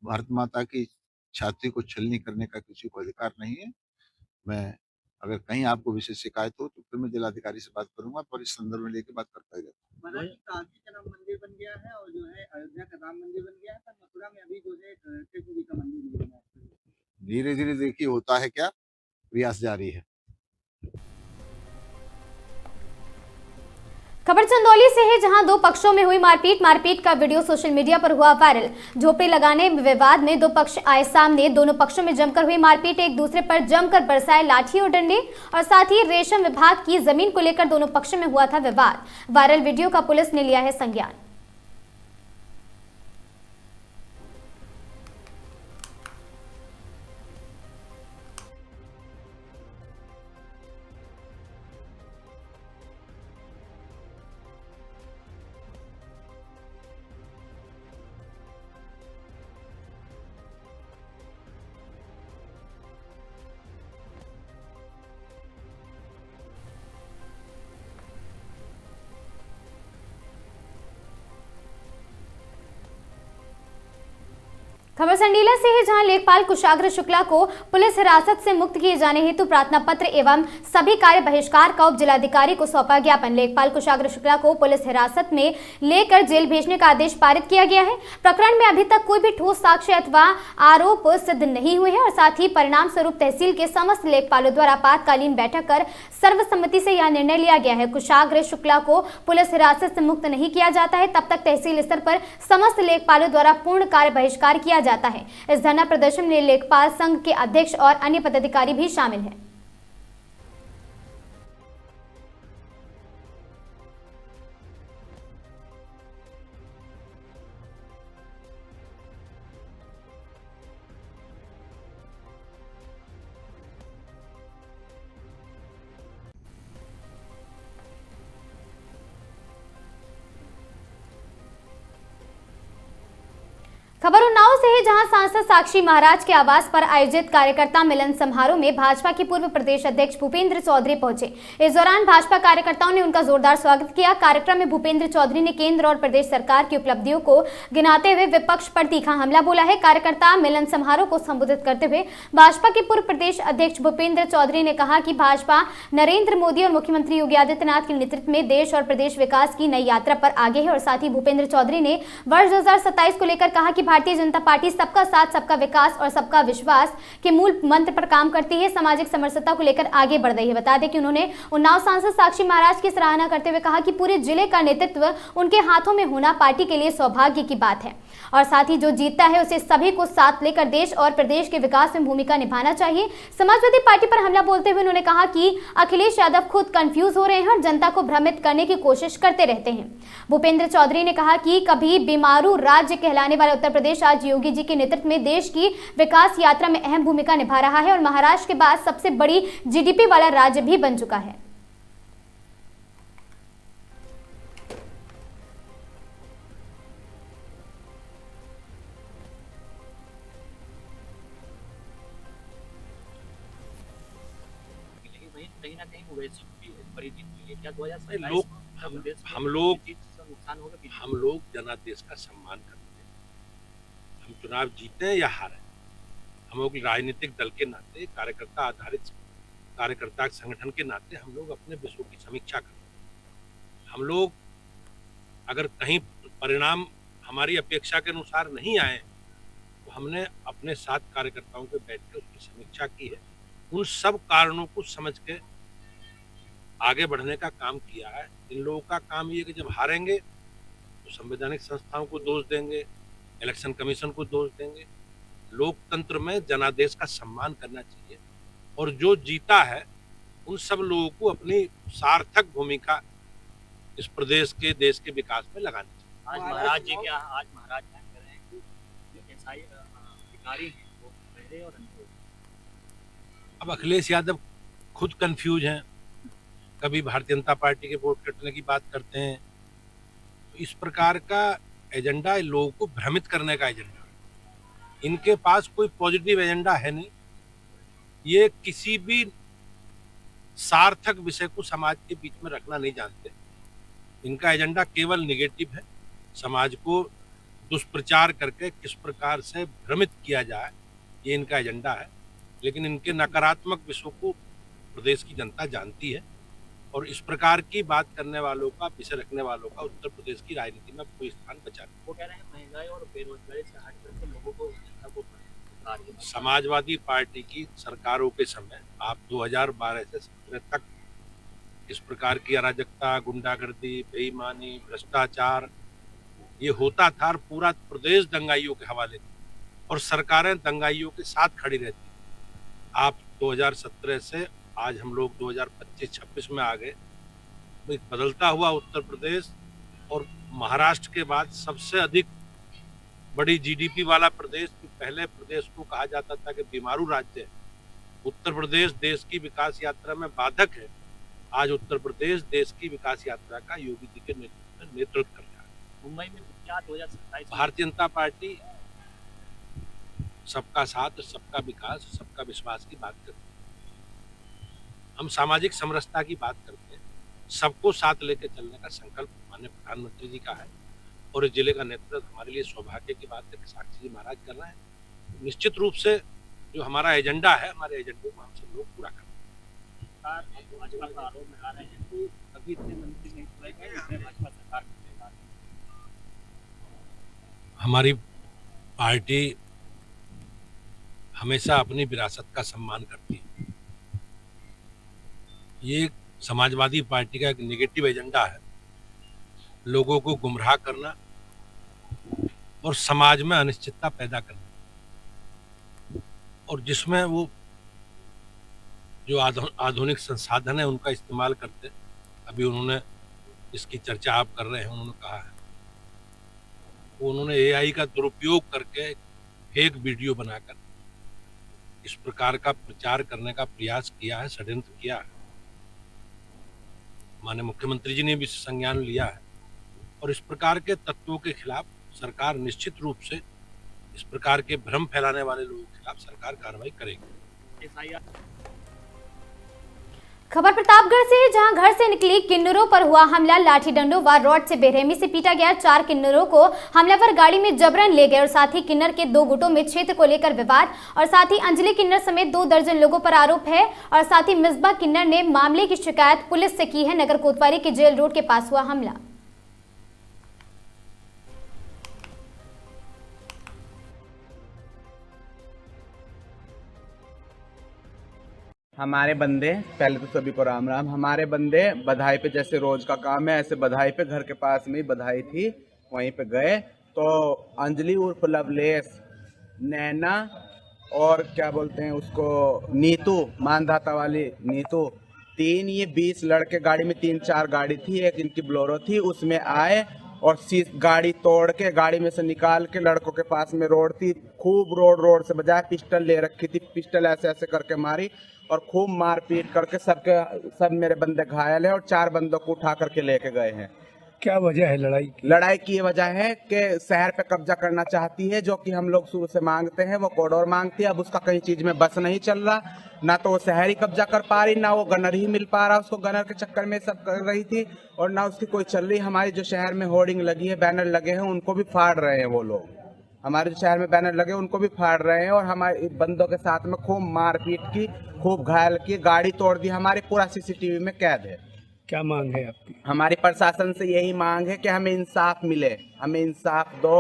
भारत माता की छाती को छलनी करने का किसी को अधिकार नहीं है। मैं अगर कहीं आपको विशेष शिकायत हो तो फिर मैं जिलाधिकारी से बात करूंगा, पर इस संदर्भ में लेके बात करता ही रहता हूँ। महाराज, काशी का राम मंदिर बन गया है और जो है अयोध्या का राम मंदिर बन गया है, पर मथुरा में अभी जो है कृष्ण जी का मंदिर नहीं बना है। धीरे धीरे देखिए होता है क्या, प्रयास जारी है। खबर चंदौली से है, जहां दो पक्षों में हुई मारपीट का वीडियो सोशल मीडिया पर हुआ वायरल। झोपड़ी लगाने विवाद में दो पक्ष आए सामने। दोनों पक्षों में जमकर हुई मारपीट, एक दूसरे पर जमकर बरसाए लाठी और डंडे, और साथ ही रेशम विभाग की जमीन को लेकर दोनों पक्षों में हुआ था विवाद। वायरल वीडियो का पुलिस ने लिया है संज्ञान। खबर संडीला से है, जहां लेखपाल कुशाग्र शुक्ला को पुलिस हिरासत से मुक्त किए जाने हेतु प्रार्थना पत्र एवं सभी कार्य बहिष्कार का उप जिलाधिकारी को सौंपा ज्ञापन। लेखपाल कुशाग्र शुक्ला को पुलिस हिरासत में लेकर जेल भेजने का आदेश पारित किया गया है। प्रकरण में अभी तक कोई भी ठोस साक्ष्य अथवा आरोप सिद्ध नहीं हुए हैं और साथ ही परिणाम स्वरूप तहसील के समस्त लेखपालों द्वारा आपातकालीन बैठक कर सर्वसम्मति से यह निर्णय लिया गया है। कुशाग्र शुक्ला को पुलिस हिरासत से मुक्त नहीं किया जाता है, तब तक तहसील स्तर पर समस्त लेखपालों द्वारा पूर्ण कार्य बहिष्कार किया जाता है। इस धरना प्रदर्शन में लेखपाल संघ के अध्यक्ष और अन्य पदाधिकारी भी शामिल हैं। खबर उन्नाव से है, जहां सांसद साक्षी महाराज के आवास पर आयोजित कार्यकर्ता मिलन समारोह में भाजपा के पूर्व प्रदेश अध्यक्ष भूपेंद्र चौधरी पहुंचे। इस दौरान भाजपा कार्यकर्ताओं ने उनका जोरदार स्वागत किया। कार्यक्रम में भूपेंद्र चौधरी ने केंद्र और प्रदेश सरकार की उपलब्धियों को गिनाते हुए विपक्ष पर तीखा हमला बोला है। कार्यकर्ता मिलन समारोह को संबोधित करते हुए भाजपा के पूर्व प्रदेश अध्यक्ष भूपेंद्र चौधरी ने कहा कि भाजपा नरेंद्र मोदी और मुख्यमंत्री योगी आदित्यनाथ के नेतृत्व में देश और प्रदेश विकास की नई यात्रा पर आगे है। और साथ ही भूपेंद्र चौधरी ने वर्ष 2027 को लेकर कहा कि भारतीय जनता पार्टी सबका साथ, सबका विकास और सबका विश्वास के मूल मंत्र पर काम करती है, सामाजिक समरसता को लेकर आगे बढ़ रही है। बता दें कि उन्होंने उन्नाव सांसद साक्षी महाराज की सराहना करते हुए कहा कि पूरे जिले का नेतृत्व उनके हाथों में होना पार्टी के लिए सौभाग्य की बात है और साथ ही जो जीतता है उसे सभी को साथ लेकर देश और प्रदेश के विकास में भूमिका निभाना चाहिए। समाजवादी पार्टी पर हमला बोलते हुए उन्होंने कहा कि अखिलेश यादव खुद कंफ्यूज हो रहे हैं और जनता को भ्रमित करने की कोशिश करते रहते हैं। भूपेंद्र चौधरी ने कहा कि कभी बीमारू राज्य कहलाने वाला उत्तर प्रदेश आज योगी जी के नेतृत्व में देश की विकास यात्रा में अहम भूमिका निभा रहा है और महाराष्ट्र के बाद सबसे बड़ी जीडीपी वाला राज्य भी बन चुका है। कहीं ना कहीं वो वैसी भी बड़ी जीत हुई है क्या 2027 हम लोग जनादेश का सम्मान करते हैं। हम चुनाव जीते या हारे, हम लोग राजनीतिक दल के नाते, कार्यकर्ता आधारित कार्यकर्ता संगठन के नाते हम लोग अपने विषयों की समीक्षा करते हैं। हम लोग अगर कहीं परिणाम हमारी अपेक्षा के अनुसार नहीं आए तो हमने अपने साथ कार्यकर्ताओं के बैठ के उसकी समीक्षा की है। उन सब कारणों को समझ के आगे बढ़ने का काम किया है। इन लोगों का काम ये कि जब हारेंगे तो संवैधानिक संस्थाओं को दोष देंगे, इलेक्शन कमीशन को दोष देंगे। लोकतंत्र में जनादेश का सम्मान करना चाहिए और जो जीता है उन सब लोगों को अपनी सार्थक भूमिका इस प्रदेश के, देश के विकास में लगानी चाहिए। आज महाराज जी क्या कह रहे हैं कि जो एसआई अधिकारी हैं वो बहरे और अंधे। अब अखिलेश यादव खुद कंफ्यूज हैं, कभी भारतीय जनता पार्टी के वोट कटने की बात करते हैं। तो इस प्रकार का एजेंडा लोगों को भ्रमित करने का एजेंडा, इनके पास कोई पॉजिटिव एजेंडा है नहीं। ये किसी भी सार्थक विषय को समाज के बीच में रखना नहीं जानते। इनका एजेंडा केवल निगेटिव है। समाज को दुष्प्रचार करके किस प्रकार से भ्रमित किया जाए, ये इनका एजेंडा है। लेकिन इनके नकारात्मक विषयों को प्रदेश की जनता जानती है और इस प्रकार की बात करने वालों का, विषय रखने वालों का उत्तर प्रदेश की राजनीति में कोई स्थान बचा नहीं। वो कह रहे हैं महंगाई और बेरोजगारी से हट करके लोगों को जनता को समाजवादी पार्टी की सरकारों के समय आप 2012 से 17 तक इस प्रकार की अराजकता, गुंडागर्दी, बेईमानी, भ्रष्टाचार ये होता था और पूरा प्रदेश दंगाइयों के हवाले था और सरकारें दंगाइयों के साथ खड़ी रहती। आप 2017 से आज हम लोग 2025-26 में आ गए। तो एक बदलता हुआ उत्तर प्रदेश और महाराष्ट्र के बाद सबसे अधिक बड़ी जीडीपी वाला प्रदेश। पहले प्रदेश को कहा जाता था कि बीमारू राज्य है। उत्तर प्रदेश देश की विकास यात्रा में बाधक है। आज उत्तर प्रदेश देश की विकास यात्रा का योगी जी के नेतृत्व कर रहा है। मुंबई में क्या 2027 भारतीय जनता पार्टी सबका साथ, सबका विकास, सबका विश्वास की बात करती है। हम सामाजिक समरसता की बात करते हैं। सबको साथ लेकर चलने का संकल्प माननीय प्रधानमंत्री जी का है और इस जिले का नेतृत्व हमारे लिए सौभाग्य की बात है कि साक्षी जी महाराज कर रहे हैं। निश्चित रूप से जो हमारा एजेंडा है, हमारे एजेंडे को हम सब लोग पूरा करें। भाजपा का आरोप लगा रहे हैं कि कभी इतने मंत्री नहीं चुने गए जितने भाजपा सरकार में। हमारी पार्टी हमेशा अपनी विरासत का सम्मान करती है। ये समाजवादी पार्टी का एक नेगेटिव एजेंडा है, लोगों को गुमराह करना और समाज में अनिश्चितता पैदा करना, और जिसमें वो जो आधुनिक संसाधन है उनका इस्तेमाल करते। अभी उन्होंने इसकी चर्चा आप कर रहे हैं, उन्होंने कहा है उन्होंने एआई का दुरुपयोग करके फेक वीडियो बनाकर इस प्रकार का प्रचार करने का प्रयास किया है, षड्यंत्र किया है। माननीय मुख्यमंत्री जी ने भी संज्ञान लिया है और इस प्रकार के तत्वों के खिलाफ सरकार निश्चित रूप से, इस प्रकार के भ्रम फैलाने वाले लोगों के खिलाफ सरकार कार्रवाई करेगी। खबर प्रतापगढ़ से, जहां घर से निकली किन्नरों पर हुआ हमला, लाठी डंडों व रॉड से बेरहमी से पीटा गया। 4 किन्नरों को हमलावर गाड़ी में जबरन ले गए और साथ ही किन्नर के 2 गुटों में क्षेत्र को लेकर विवाद और साथ ही अंजलि किन्नर समेत 2 दर्जन लोगों पर आरोप है और साथ ही मिसबा किन्नर ने मामले की शिकायत पुलिस से की है। नगर कोतवाली के जेल रोड के पास हुआ हमला। हमारे बंदे, पहले तो सभी को राम राम। हमारे बंदे बधाई पे, जैसे रोज का काम है ऐसे बधाई पे, घर के पास में बधाई थी वहीं पे गए तो अंजलि उर्फ लवलेस, नैना और क्या बोलते हैं उसको, नीतू, मानधाता वाली नीतू, 3 ये 20 लड़के गाड़ी में, 3-4 गाड़ी थी, एक इनकी ब्लोरो थी, उसमें आए और गाड़ी तोड़ के गाड़ी में से निकाल के लड़कों के पास में रोड थी, खूब रोड से बजाय पिस्टल ले रखी थी, पिस्टल ऐसे ऐसे करके मारी और खूब मार पीट करके सब मेरे बंदे घायल है और 4 बंदों को उठा करके लेके गए हैं। क्या वजह है लड़ाई की? लड़ाई की ये वजह है कि शहर पे कब्जा करना चाहती है, जो कि हम लोग शुरू से मांगते हैं। वो कॉरिडोर मांगती है, अब उसका कहीं चीज में बस नहीं चल रहा, ना तो वो शहर ही कब्जा कर पा रही, ना वो गनर ही मिल पा रहा, उसको गनर के चक्कर में सब कर रही थी, और ना उसकी कोई चल रही। हमारी जो शहर में होर्डिंग लगी है, बैनर लगे हैं, उनको भी फाड़ रहे हैं वो लोग। हमारे जो शहर में बैनर लगे उनको भी फाड़ रहे हैं, और हमारे बंदों के साथ में खूब मारपीट की, खूब घायल की, गाड़ी तोड़ दी हमारी, पूरा CCTV में कैद है। क्या मांग है आपकी? हमारी प्रशासन से यही मांग है कि हमें इंसाफ मिले, हमें इंसाफ दो,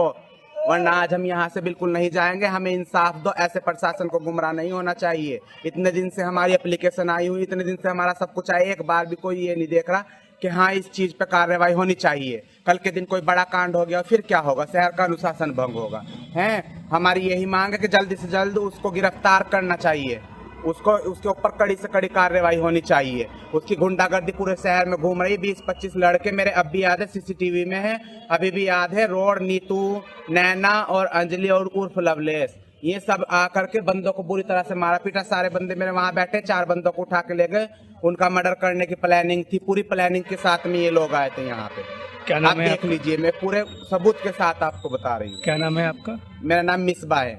वरना आज हम यहाँ से बिल्कुल नहीं जाएंगे। हमें इंसाफ दो, ऐसे प्रशासन को गुमराह नहीं होना चाहिए। इतने दिन से हमारी एप्लीकेशन आई हुई, इतने दिन से हमारा सब कुछ आया, एक बार भी कोई ये नहीं देख रहा कि हाँ इस चीज पे कार्रवाई होनी चाहिए। कल के दिन कोई बड़ा कांड हो गया फिर क्या होगा? शहर का अनुशासन भंग होगा। हैं, हमारी यही मांग है कि जल्दी से जल्द उसको गिरफ्तार करना चाहिए, उसको उसके ऊपर कड़ी से कड़ी कार्रवाई होनी चाहिए। उसकी गुंडागर्दी पूरे शहर में घूम रही, 20-25 लड़के मेरे अब भी याद है, CCTV में है, अभी भी याद है। रोड, नीतू, नैना और अंजलि और उर्फ लवलेस, ये सब आकर के बंदों को बुरी तरह से मारा पीटा। सारे बंदे मेरे वहाँ बैठे, 4 बंदों को उठा के ले गए, उनका मर्डर करने की प्लानिंग थी, पूरी प्लानिंग के साथ में ये लोग आए थे यहाँ पे। क्या नाम है? देख लीजिए, मैं पूरे सबूत के साथ आपको बता रही हूँ। क्या नाम है आपका? मेरा नाम मिसबा है,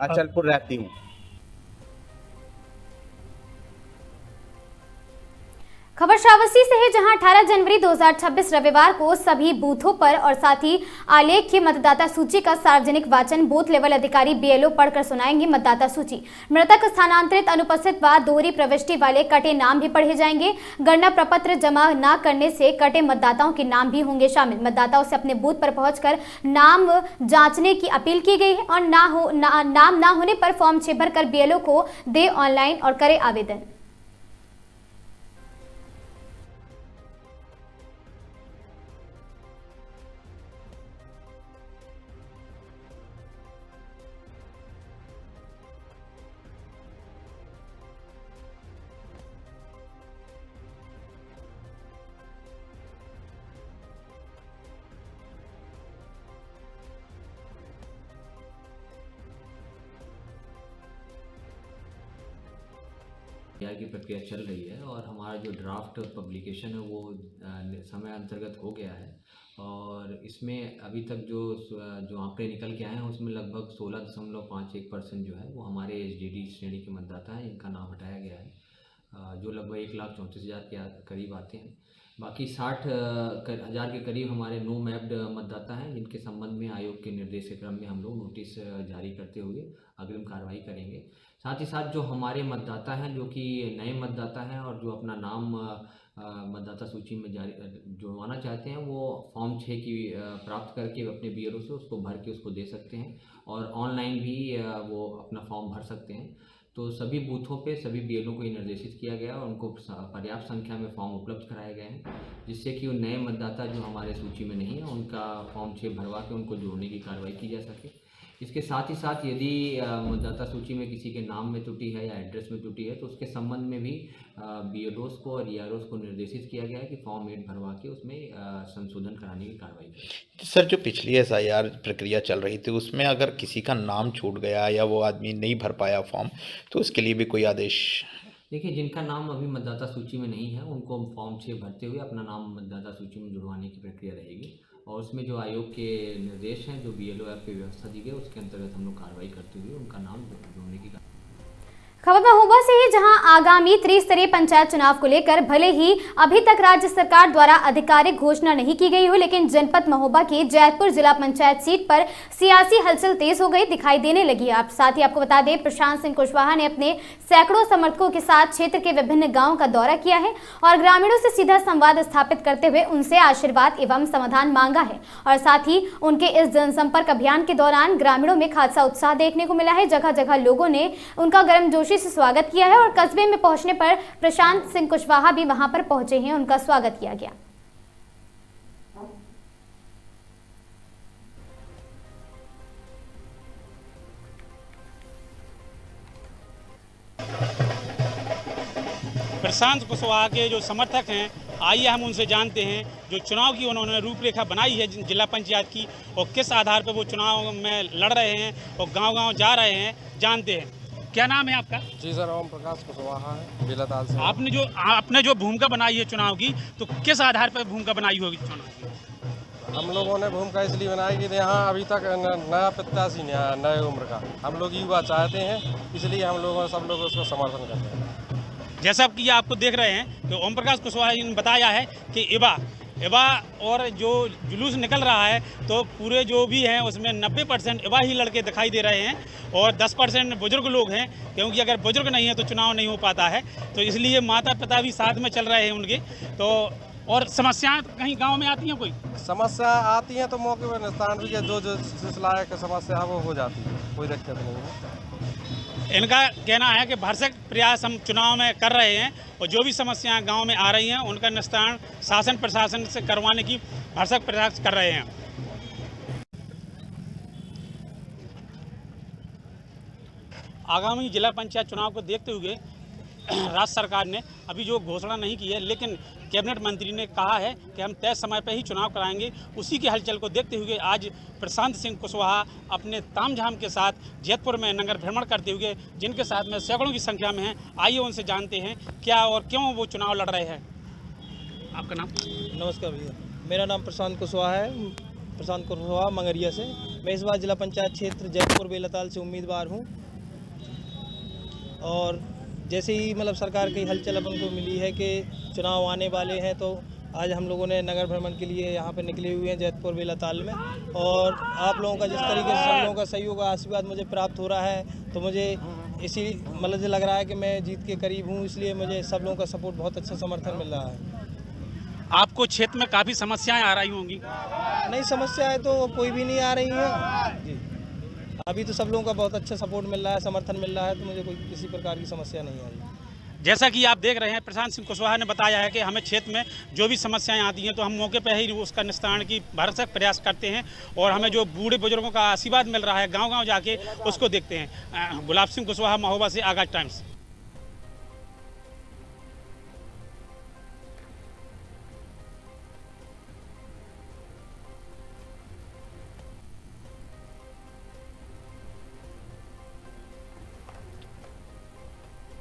अचलपुर रहती हूँ। खबर श्रावस्ती से है, जहां 18 जनवरी 2026 रविवार को सभी बूथों पर और साथ ही आलेख्य मतदाता सूची का सार्वजनिक वाचन बूथ लेवल अधिकारी BLO पढ़कर सुनाएंगे। मतदाता सूची, मृतक, स्थानांतरित, अनुपस्थित व दोहरी प्रविष्टि वाले कटे नाम भी पढ़े जाएंगे। गणना प्रपत्र जमा न करने से कटे मतदाताओं के नाम भी होंगे शामिल। मतदाताओं से अपने बूथ पर पहुंचकर नाम जांचने की अपील की गई है, और नाम ना होने पर फॉर्म 6 भरकर BLO को दे ऑनलाइन और करे आवेदन। की प्रक्रिया चल रही है, और हमारा जो ड्राफ्ट पब्लिकेशन है वो समय अंतर्गत हो गया है, और इसमें अभी तक जो आंकड़े निकल के आए हैं उसमें लगभग 16.51% जो है वो हमारे SDD श्रेणी के मतदाता हैं, इनका नाम हटाया गया है, जो लगभग 1,34,000 के करीब आते हैं। बाकी 60,000 के करीब हमारे नो मैप्ड मतदाता हैं, जिनके संबंध में आयोग के निर्देश के क्रम में हम लोग नोटिस जारी करते हुए अग्रिम कार्रवाई करेंगे। साथ ही साथ जो हमारे मतदाता हैं जो कि नए मतदाता हैं और जो अपना नाम मतदाता सूची में जुड़वाना चाहते हैं, वो फॉर्म 6 की प्राप्त करके अपने BLO से उसको भर के उसको दे सकते हैं, और ऑनलाइन भी वो अपना फॉर्म भर सकते हैं। तो सभी बूथों पे सभी BLO को ये निर्देशित किया गया और उनको पर्याप्त संख्या में फॉर्म उपलब्ध कराए गए हैं, जिससे कि वो नए मतदाता जो हमारे सूची में नहीं है उनका फॉर्म 6 भरवा के उनको जोड़ने की कार्रवाई की जा सके। इसके साथ ही साथ यदि मतदाता सूची में किसी के नाम में त्रुटि है या एड्रेस में त्रुटि है तो उसके संबंध में भी BLOs को और EROs को निर्देशित किया गया है कि फॉर्म 8 भरवा के उसमें संशोधन कराने की कार्रवाई करें। सर, जो पिछली SIR प्रक्रिया चल रही थी उसमें अगर किसी का नाम छूट गया या वो आदमी नहीं भर पाया फॉर्म, तो उसके लिए भी कोई आदेश? देखिए, जिनका नाम अभी मतदाता सूची में नहीं है उनको फॉर्म 6 भरते हुए अपना नाम मतदाता सूची में जुड़वाने की प्रक्रिया रहेगी, और उसमें जो आयोग के निर्देश हैं, जो BLO ऐप की व्यवस्था दी गई, उसके अंतर्गत हम लोग कार्रवाई करते हुए उनका नाम जोड़ने की। खबर महोबा से ही, जहां आगामी त्रिस्तरीय पंचायत चुनाव को लेकर भले ही अभी तक राज्य सरकार द्वारा आधिकारिक घोषणा नहीं की गई हो, लेकिन जनपद महोबा की जैतपुर जिला पंचायत सीट पर सियासी हलचल तेज हो गई दिखाई देने लगी। साथ ही आपको बता दें, प्रशांत सिंह कुशवाहा ने अपने सैकड़ों समर्थकों के साथ क्षेत्र के विभिन्न गाँव का दौरा किया है और ग्रामीणों से सीधा संवाद स्थापित करते हुए उनसे आशीर्वाद एवं समाधान मांगा है। और साथ ही उनके इस जनसंपर्क अभियान के दौरान ग्रामीणों में खासा उत्साह देखने को मिला है। जगह जगह लोगों ने उनका गर्मजोशी से स्वागत किया है, और कस्बे में पहुंचने पर प्रशांत सिंह कुशवाहा भी वहां पर पहुंचे हैं, उनका स्वागत किया गया। प्रशांत कुशवाहा के जो समर्थक हैं, आइए हम उनसे जानते हैं जो चुनाव की उन्होंने रूपरेखा बनाई है जिला पंचायत की, और किस आधार पर वो चुनाव में लड़ रहे हैं और गांव-गांव जा रहे हैं, जानते हैं। क्या नाम है आपका? जी सर, ओम प्रकाश कुशवाहा है, बेलाताल से। आपने जो भूमिका बनाई है चुनाव की, तो किस आधार पर भूमिका बनाई होगी चुनाव की? हम लोगों ने भूमिका इसलिए बनाई कि यहाँ अभी तक नया प्रत्याशी नहीं आया, नए उम्र का। हम लोग युवा चाहते हैं, इसलिए हम लोगों सब लोग उसको समर्थन करते हैं। जैसा कि आप देख रहे हैं कि ओम प्रकाश कुशवाहा जी ने बताया है कि इवा और जो जुलूस निकल रहा है तो पूरे जो भी हैं उसमें 90% इवा ही लड़के दिखाई दे रहे हैं और 10% बुजुर्ग लोग हैं, क्योंकि अगर बुजुर्ग नहीं है तो चुनाव नहीं हो पाता है। तो इसलिए माता पिता भी साथ में चल रहे हैं उनके। तो और समस्याएं कहीं गांव में आती हैं, कोई समस्या आती है तो मौके पर निस्तारण भी है, जो सिलसिला है समस्या है वो हो जाती है, कोई दिक्कत नहीं है। इनका कहना है कि भरसक प्रयास हम चुनाव में कर रहे हैं और जो भी समस्याएं गांव में आ रही हैं उनका निस्तारण शासन प्रशासन से करवाने की भरसक प्रयास कर रहे हैं। आगामी जिला पंचायत चुनाव को देखते हुए राज्य सरकार ने अभी जो घोषणा नहीं की है, लेकिन कैबिनेट मंत्री ने कहा है कि हम तय समय पर ही चुनाव कराएंगे। उसी के हलचल को देखते हुए आज प्रशांत सिंह कुशवाहा अपने तामझाम के साथ जैतपुर में नगर भ्रमण करते हुए, जिनके साथ में सैकड़ों की संख्या में हैं, आइए उनसे जानते हैं क्या और क्यों वो चुनाव लड़ रहे हैं। आपका नाम? नमस्कार भैया, मेरा नाम प्रशांत कुशवाहा है, प्रशांत कुशवाहा मंगरिया से। मैं इस बार जिला पंचायत क्षेत्र जैतपुर बेलताल से उम्मीदवार हूँ और जैसे ही मतलब सरकार की हलचल अपन को मिली है कि चुनाव आने वाले हैं, तो आज हम लोगों ने नगर भ्रमण के लिए यहाँ पे निकले हुए हैं जैतपुर बेलाताल में। और आप लोगों का जिस तरीके से सब लोगों का सहयोग आशीर्वाद मुझे प्राप्त हो रहा है, तो मुझे इसी मतलब लग रहा है कि मैं जीत के करीब हूँ, इसलिए मुझे सब लोगों का सपोर्ट, बहुत अच्छा समर्थन मिल रहा है। आपको क्षेत्र में काफ़ी समस्याएँ आ रही होंगी? नहीं, समस्याएँ तो कोई भी नहीं आ रही हैं जी। अभी तो सब लोगों का बहुत अच्छा सपोर्ट मिल रहा है, समर्थन मिल रहा है, तो मुझे कोई किसी प्रकार की समस्या नहीं आ रही। जैसा कि आप देख रहे हैं, प्रशांत सिंह कुशवाहा ने बताया है कि हमें क्षेत्र में जो भी समस्याएं आती हैं तो हम मौके पर ही उसका निस्तारण की भरसक प्रयास करते हैं और हमें जो बूढ़े बुजुर्गों का आशीर्वाद मिल रहा है गांव-गांव जाके उसको देखते हैं। गुलाब सिंह कुशवाहा, महोबा से, आगाज टाइम्स।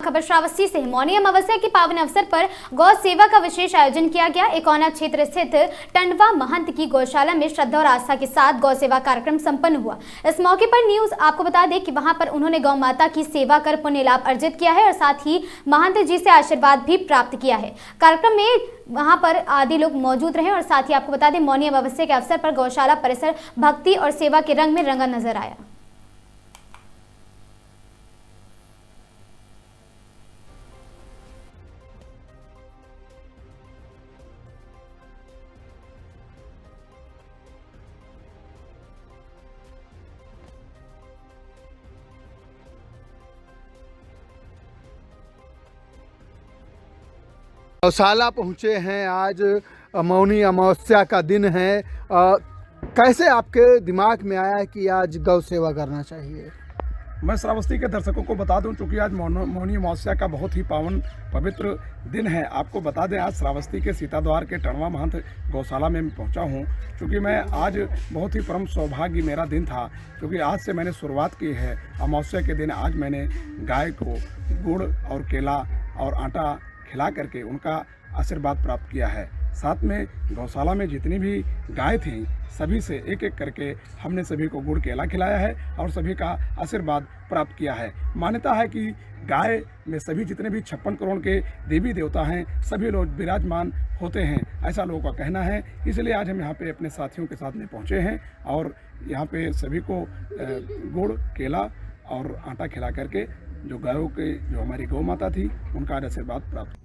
खबर श्रावस्ती से। मौनी अमावस्या के पावन अवसर पर गौ सेवा का विशेष आयोजन किया गया। एकोना क्षेत्र स्थित टंडवा महंत की गौशाला में श्रद्धा और आस्था के साथ गौ सेवा कार्यक्रम संपन्न हुआ। इस मौके पर न्यूज आपको बता दें कि वहां पर उन्होंने गौ माता की सेवा कर पुण्य लाभ अर्जित किया है और साथ ही महंत जी से आशीर्वाद भी प्राप्त किया है। कार्यक्रम में वहां पर आदि लोग मौजूद रहे और साथ ही आपको बता दें मौनी अमावस्या के अवसर पर गौशाला परिसर भक्ति और सेवा के रंग में रंगा नजर आया। गौशाला पहुँचे हैं। आज मौनी अमावस्या का दिन है। कैसे आपके दिमाग में आया कि आज गौ सेवा करना चाहिए? मैं श्रावस्ती के दर्शकों को बता दूं, चूँकि आज मौनी अमावस्या का बहुत ही पावन पवित्र दिन है। आपको बता दें, आज श्रावस्ती के सीताद्वार के टणवा महंत गौशाला में पहुंचा हूं, क्योंकि मैं आज बहुत ही परम सौभाग्य मेरा दिन था, क्योंकि आज से मैंने शुरुआत की है। अमावस्या के दिन आज मैंने गाय को गुड़ और केला और आटा खिला करके उनका आशीर्वाद प्राप्त किया है। साथ में गौशाला में जितनी भी गाय थीं सभी से एक एक करके हमने सभी को गुड़ केला खिलाया है और सभी का आशीर्वाद प्राप्त किया है। मान्यता है कि गाय में सभी जितने भी 56 करोड़ के देवी देवता हैं सभी लोग विराजमान होते हैं, ऐसा लोगों का कहना है। इसलिए आज हम यहाँ पे अपने साथियों के साथ में पहुँचे हैं और यहाँ पे सभी को गुड़ केला और आटा खिला करके जो गायों के जो हमारी गौ माता थी उनका आशीर्वाद प्राप्त।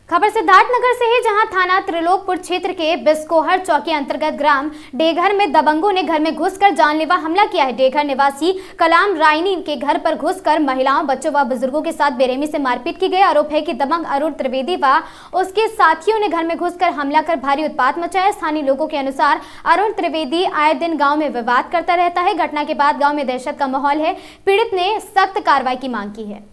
खबर सिद्धार्थनगर से है, जहां थाना त्रिलोकपुर क्षेत्र के बिस्कोहर चौकी अंतर्गत ग्राम डेघर में दबंगों ने घर में घुसकर जानलेवा हमला किया है। डेघर निवासी कलाम रायनी के घर पर घुसकर महिलाओं, बच्चों व बुजुर्गों के साथ बेरहमी से मारपीट की गई। आरोप है कि दबंग अरुण त्रिवेदी व उसके साथियों ने घर में घुसकर हमला कर भारी उत्पात मचाया। स्थानीय लोगों के अनुसार अरुण त्रिवेदी आए दिन गाँव में विवाद करता रहता है। घटना के बाद गाँव में दहशत का माहौल है। पीड़ित ने सख्त कार्रवाई की मांग की है।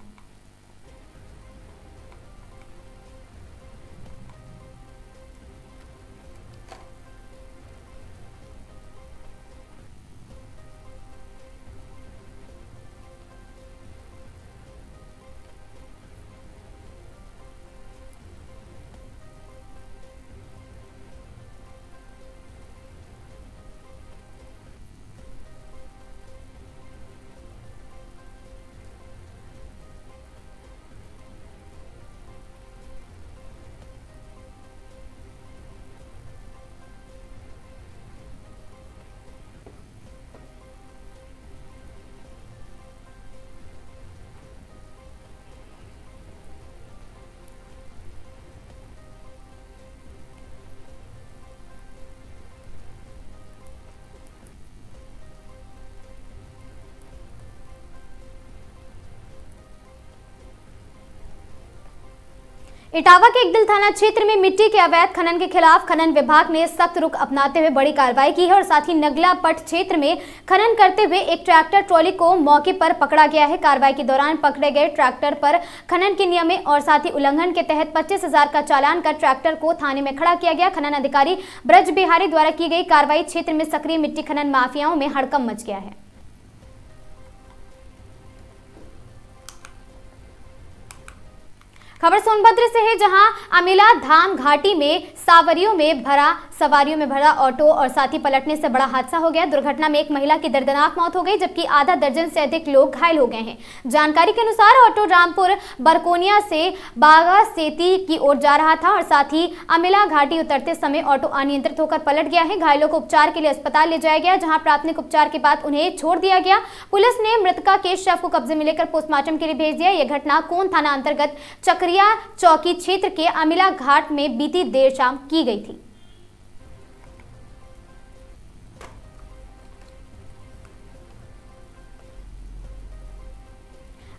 इटावा के इकदिल थाना क्षेत्र में मिट्टी के अवैध खनन के खिलाफ खनन विभाग ने सख्त रुख अपनाते हुए बड़ी कार्रवाई की है और साथ ही नगला पट क्षेत्र में खनन करते हुए एक ट्रैक्टर ट्रॉली को मौके पर पकड़ा गया है। कार्रवाई के दौरान पकड़े गए ट्रैक्टर पर खनन के नियमों और साथ ही उल्लंघन के तहत 25,000 का चालान कर ट्रैक्टर को थाने में खड़ा किया गया। खनन अधिकारी ब्रज बिहारी द्वारा की गई कार्रवाई क्षेत्र में सक्रिय मिट्टी खनन माफियाओं में हड़कंप मच गया है। खबर सोनभद्र से है, जहां अमिला धाम घाटी में सवारियों में भरा ऑटो और साथ ही पलटने से बड़ा हादसा हो गया। दुर्घटना में एक महिला की दर्दनाक मौत हो गई जबकि आधा दर्जन से अधिक लोग घायल हो गए हैं। जानकारी के अनुसार ऑटो रामपुर बरकोनिया से बागा सेती की ओर जा रहा था और साथ ही अमिला घाटी उतरते समय ऑटो अनियंत्रित होकर पलट गया है। घायलों को उपचार के लिए अस्पताल ले जाया गया, जहाँ प्राथमिक उपचार के बाद उन्हें छोड़ दिया गया। पुलिस ने मृतका के शव को कब्जे में लेकर पोस्टमार्टम के लिए भेज दिया। यह घटना कोन थाना अंतर्गत चक्रिया चौकी क्षेत्र के अमिला घाट में बीती देर शाम की गई थी।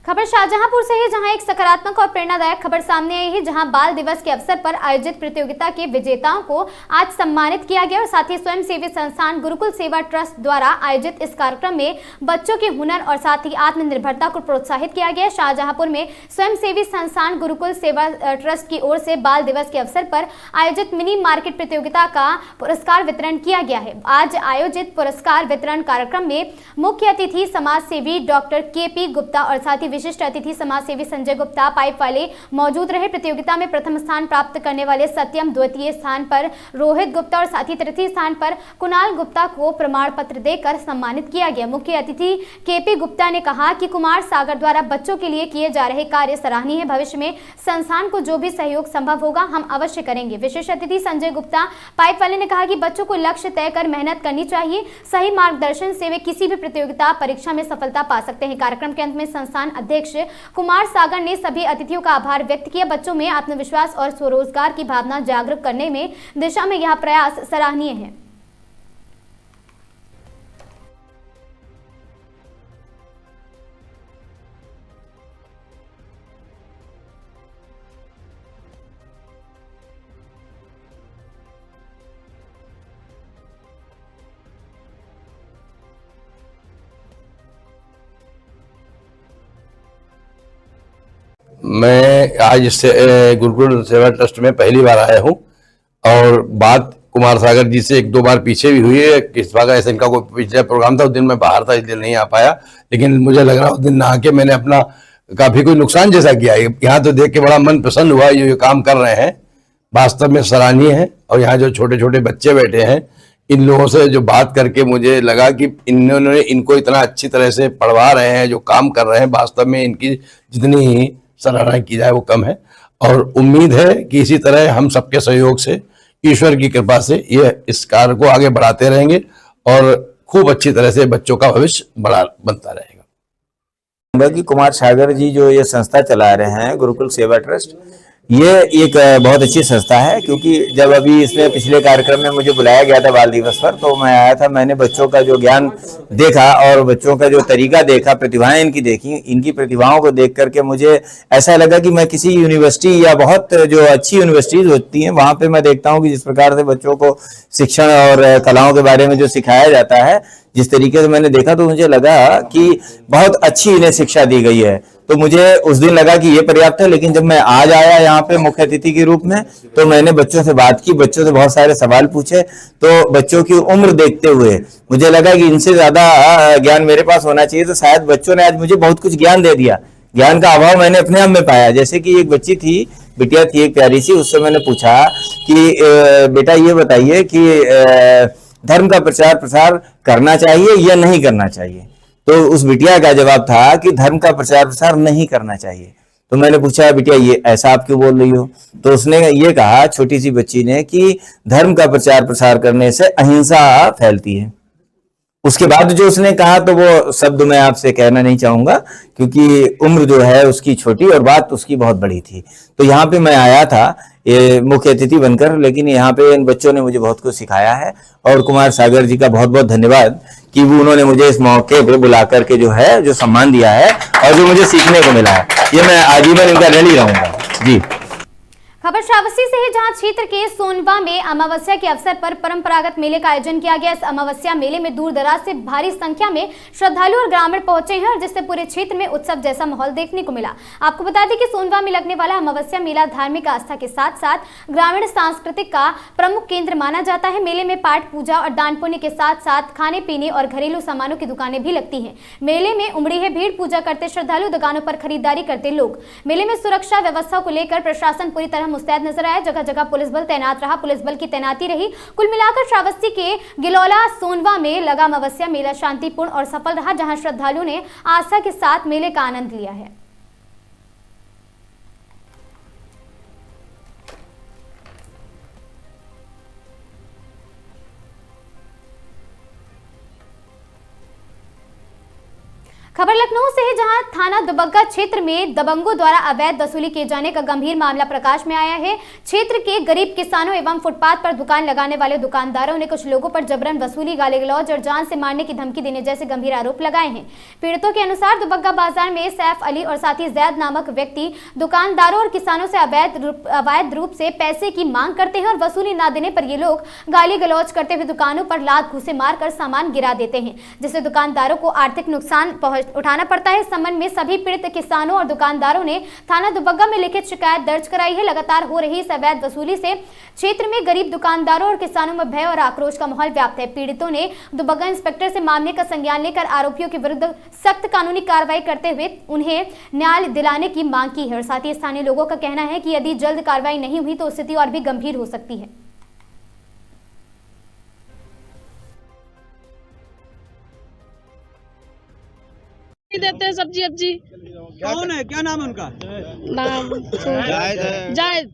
खबर शाहजहांपुर से है, जहां एक सकारात्मक और प्रेरणादायक खबर सामने आई है, जहां बाल दिवस के अवसर पर आयोजित प्रतियोगिता के विजेताओं को आज सम्मानित किया गया और साथ ही स्वयंसेवी संस्थान गुरुकुल सेवा ट्रस्ट द्वारा आयोजित इस कार्यक्रम में बच्चों के हुनर और साथ ही आत्मनिर्भरता को प्रोत्साहित किया गया। शाहजहांपुर में स्वयंसेवी संस्थान गुरुकुल सेवा ट्रस्ट की ओर से बाल दिवस के अवसर पर आयोजित मिनी मार्केट प्रतियोगिता का पुरस्कार वितरण किया गया है। आज आयोजित पुरस्कार वितरण कार्यक्रम में मुख्य अतिथि समाज सेवी डॉक्टर KP गुप्ता और साथ ही विशिष्ट अतिथि समाजसेवी संजय गुप्ता पाइप वाले मौजूद रहे। प्रतियोगिता में प्रथम स्थान प्राप्त करने वाले सत्यम, द्वितीय स्थान पर रोहित गुप्ता और साथ ही तृतीय स्थान पर कुणाल गुप्ता को प्रमाण पत्र देकर सम्मानित किया गया। मुख्य अतिथि KP गुप्ता ने कहा कि कुमार सागर द्वारा बच्चों के लिए किए जा रहे कार्य सराहनीय है। भविष्य में संस्थान को जो भी सहयोग संभव होगा हम अवश्य करेंगे। विशिष्ट अतिथि संजय गुप्ता पाइप वाले ने कहा कि बच्चों को लक्ष्य तय कर मेहनत करनी चाहिए। सही मार्गदर्शन से वे किसी भी प्रतियोगिता परीक्षा में सफलता पा सकते हैं। कार्यक्रम के अंत में संस्थान अध्यक्ष कुमार सागर ने सभी अतिथियों का आभार व्यक्त किया। बच्चों में आत्मविश्वास और स्वरोजगार की भावना जागरूक करने में दिशा में यह प्रयास सराहनीय है। मैं आज गुरुकुल सेवा ट्रस्ट में पहली बार आया हूँ और बात कुमार सागर जी से 1-2 बार पीछे भी हुई है। किस बार ऐसा इनका कोई पिछला प्रोग्राम था, उस दिन मैं बाहर था इसलिए नहीं आ पाया, लेकिन मुझे लग रहा उस दिन नहा के मैंने अपना काफी कोई नुकसान जैसा किया। यहाँ तो देख के बड़ा मन प्रसन्न हुआ। ये काम कर रहे हैं वास्तव में सराहनीय है। और यहाँ जो छोटे छोटे बच्चे बैठे हैं, इन लोगों से जो बात करके मुझे लगा कि इन्होंने इनको इतना अच्छी तरह से पढ़वा रहे हैं, जो काम कर रहे हैं, वास्तव में इनकी जितनी सराहना की जाए वो कम है। और उम्मीद है कि इसी तरह हम सबके सहयोग से, ईश्वर की कृपा से ये इस कार्य को आगे बढ़ाते रहेंगे और खूब अच्छी तरह से बच्चों का भविष्य बनता रहेगा। कि कुमार सागर जी जो ये संस्था चला रहे हैं गुरुकुल सेवा ट्रस्ट, ये एक बहुत अच्छी संस्था है। क्योंकि जब अभी इसमें पिछले कार्यक्रम में मुझे बुलाया गया था बाल दिवस पर, तो मैं आया था, मैंने बच्चों का जो ज्ञान देखा और बच्चों का जो तरीका देखा, प्रतिभाएं इनकी देखी। इनकी प्रतिभाओं को देख करके मुझे ऐसा लगा कि मैं किसी यूनिवर्सिटी या बहुत जो अच्छी यूनिवर्सिटीज होती हैं वहां पे मैं देखता हूँ कि जिस प्रकार से बच्चों को शिक्षण और कलाओं के बारे में जो सिखाया जाता है, जिस तरीके से मैंने देखा, तो मुझे लगा कि बहुत अच्छी इन्हें शिक्षा दी गई है। तो मुझे उस दिन लगा कि ये पर्याप्त है। लेकिन जब मैं आज आया यहाँ पे मुख्य अतिथि के रूप में, तो मैंने बच्चों से बात की, बच्चों से बहुत सारे सवाल पूछे। तो बच्चों की उम्र देखते हुए मुझे लगा कि इनसे ज्यादा ज्ञान मेरे पास होना चाहिए। तो शायद बच्चों ने आज मुझे बहुत कुछ ज्ञान दे दिया। ज्ञान का अभाव मैंने अपने आप में पाया। जैसे कि एक बच्ची थी, बिटिया थी एक प्यारी सी, उससे मैंने पूछा कि बेटा ये बताइए कि धर्म का प्रचार प्रसार करना चाहिए या नहीं करना चाहिए। तो उस बिटिया का जवाब था कि धर्म का प्रचार प्रसार नहीं करना चाहिए। तो मैंने पूछा, बिटिया ये ऐसा आप क्यों बोल रही हो? तो उसने ये कहा, छोटी सी बच्ची ने, कि धर्म का प्रचार प्रसार करने से अहिंसा फैलती है। उसके बाद जो उसने कहा, तो वो शब्द मैं आपसे कहना नहीं चाहूंगा क्योंकि उम्र जो है उसकी छोटी और बात उसकी बहुत बड़ी थी। तो यहाँ पे मैं आया था ये मुख्य अतिथि बनकर, लेकिन यहाँ पे इन बच्चों ने मुझे बहुत कुछ सिखाया है। और कुमार सागर जी का बहुत बहुत धन्यवाद कि वो उन्होंने मुझे इस मौके पे बुला करके जो है जो सम्मान दिया है और जो मुझे सीखने को मिला है, ये मैं आजीवन इनका ऋणी रहूंगा जी। खबर श्रावस्ती से है, जहां क्षेत्र के सोनवा में अमावस्या के अवसर पर परंपरागत मेले का आयोजन किया गया। इस अमावस्या मेले में दूर दराज से भारी संख्या में श्रद्धालु और ग्रामीण पहुंचे हैं और जिससे पूरे क्षेत्र में उत्सव जैसा माहौल देखने को मिला। आपको बता दें कि सोनवा में लगने वाला अमावस्या मेला धार्मिक आस्था के साथ साथ ग्रामीण सांस्कृतिक का प्रमुख केंद्र माना जाता है। मेले में पाठ पूजा और दान पुण्य के साथ साथ खाने पीने और घरेलू सामानों की दुकानें भी लगती हैं। मेले में उमड़ी है भीड़, पूजा करते श्रद्धालु, दुकानों पर खरीदारी करते लोग। मेले में सुरक्षा व्यवस्था को लेकर प्रशासन पूरी तरह मुस्तैद नजर आया। जगह जगह पुलिस बल तैनात रहा, पुलिस बल की तैनाती रही। कुल मिलाकर श्रावस्ती के गिलौला सोनवा में लगा अमावस्या मेला शांतिपूर्ण और सफल रहा, जहां श्रद्धालुओं ने आस्था के साथ मेले का आनंद लिया है। खबर लखनऊ से है, जहां थाना दुबग्गा क्षेत्र में दबंगों द्वारा अवैध वसूली किए जाने का गंभीर मामला प्रकाश में आया है। क्षेत्र के गरीब किसानों एवं फुटपाथ पर दुकान लगाने वाले दुकानदारों ने कुछ लोगों पर जबरन वसूली, गाली गलौज और जान से मारने की धमकी देने जैसे गंभीर आरोप लगाए हैं। पीड़ितों के अनुसार दुबग्गा बाजार में सैफ अली और साथी जैद नामक व्यक्ति दुकानदारों और किसानों से अवैध रूप से पैसे की मांग करते हैं और वसूली न देने पर ये लोग गाली गलौज करते हुए दुकानों पर लात घूंसे मारकर सामान गिरा देते हैं, जिससे दुकानदारों को आर्थिक नुकसान उठाना पड़ता है। इस संबंध में सभी पीड़ित किसानों और दुकानदारों ने थाना दुबग्गा में लिखित शिकायत दर्ज कराई है। लगातार हो रही इस अवैध वसूली से क्षेत्र में गरीब दुकानदारों और किसानों में भय और आक्रोश का माहौल व्याप्त है। पीड़ितों ने दुबग्गा इंस्पेक्टर से मामले का संज्ञान लेकर आरोपियों के विरुद्ध सख्त कानूनी कार्रवाई करते हुए उन्हें न्याय दिलाने की मांग की है और साथ ही स्थानीय लोगों का कहना है कि यदि जल्द कार्रवाई नहीं हुई तो स्थिति और भी गंभीर हो सकती है। देते हैं सब्जी अब्जी। कौन है, क्या नाम है उनका? नाम जायद।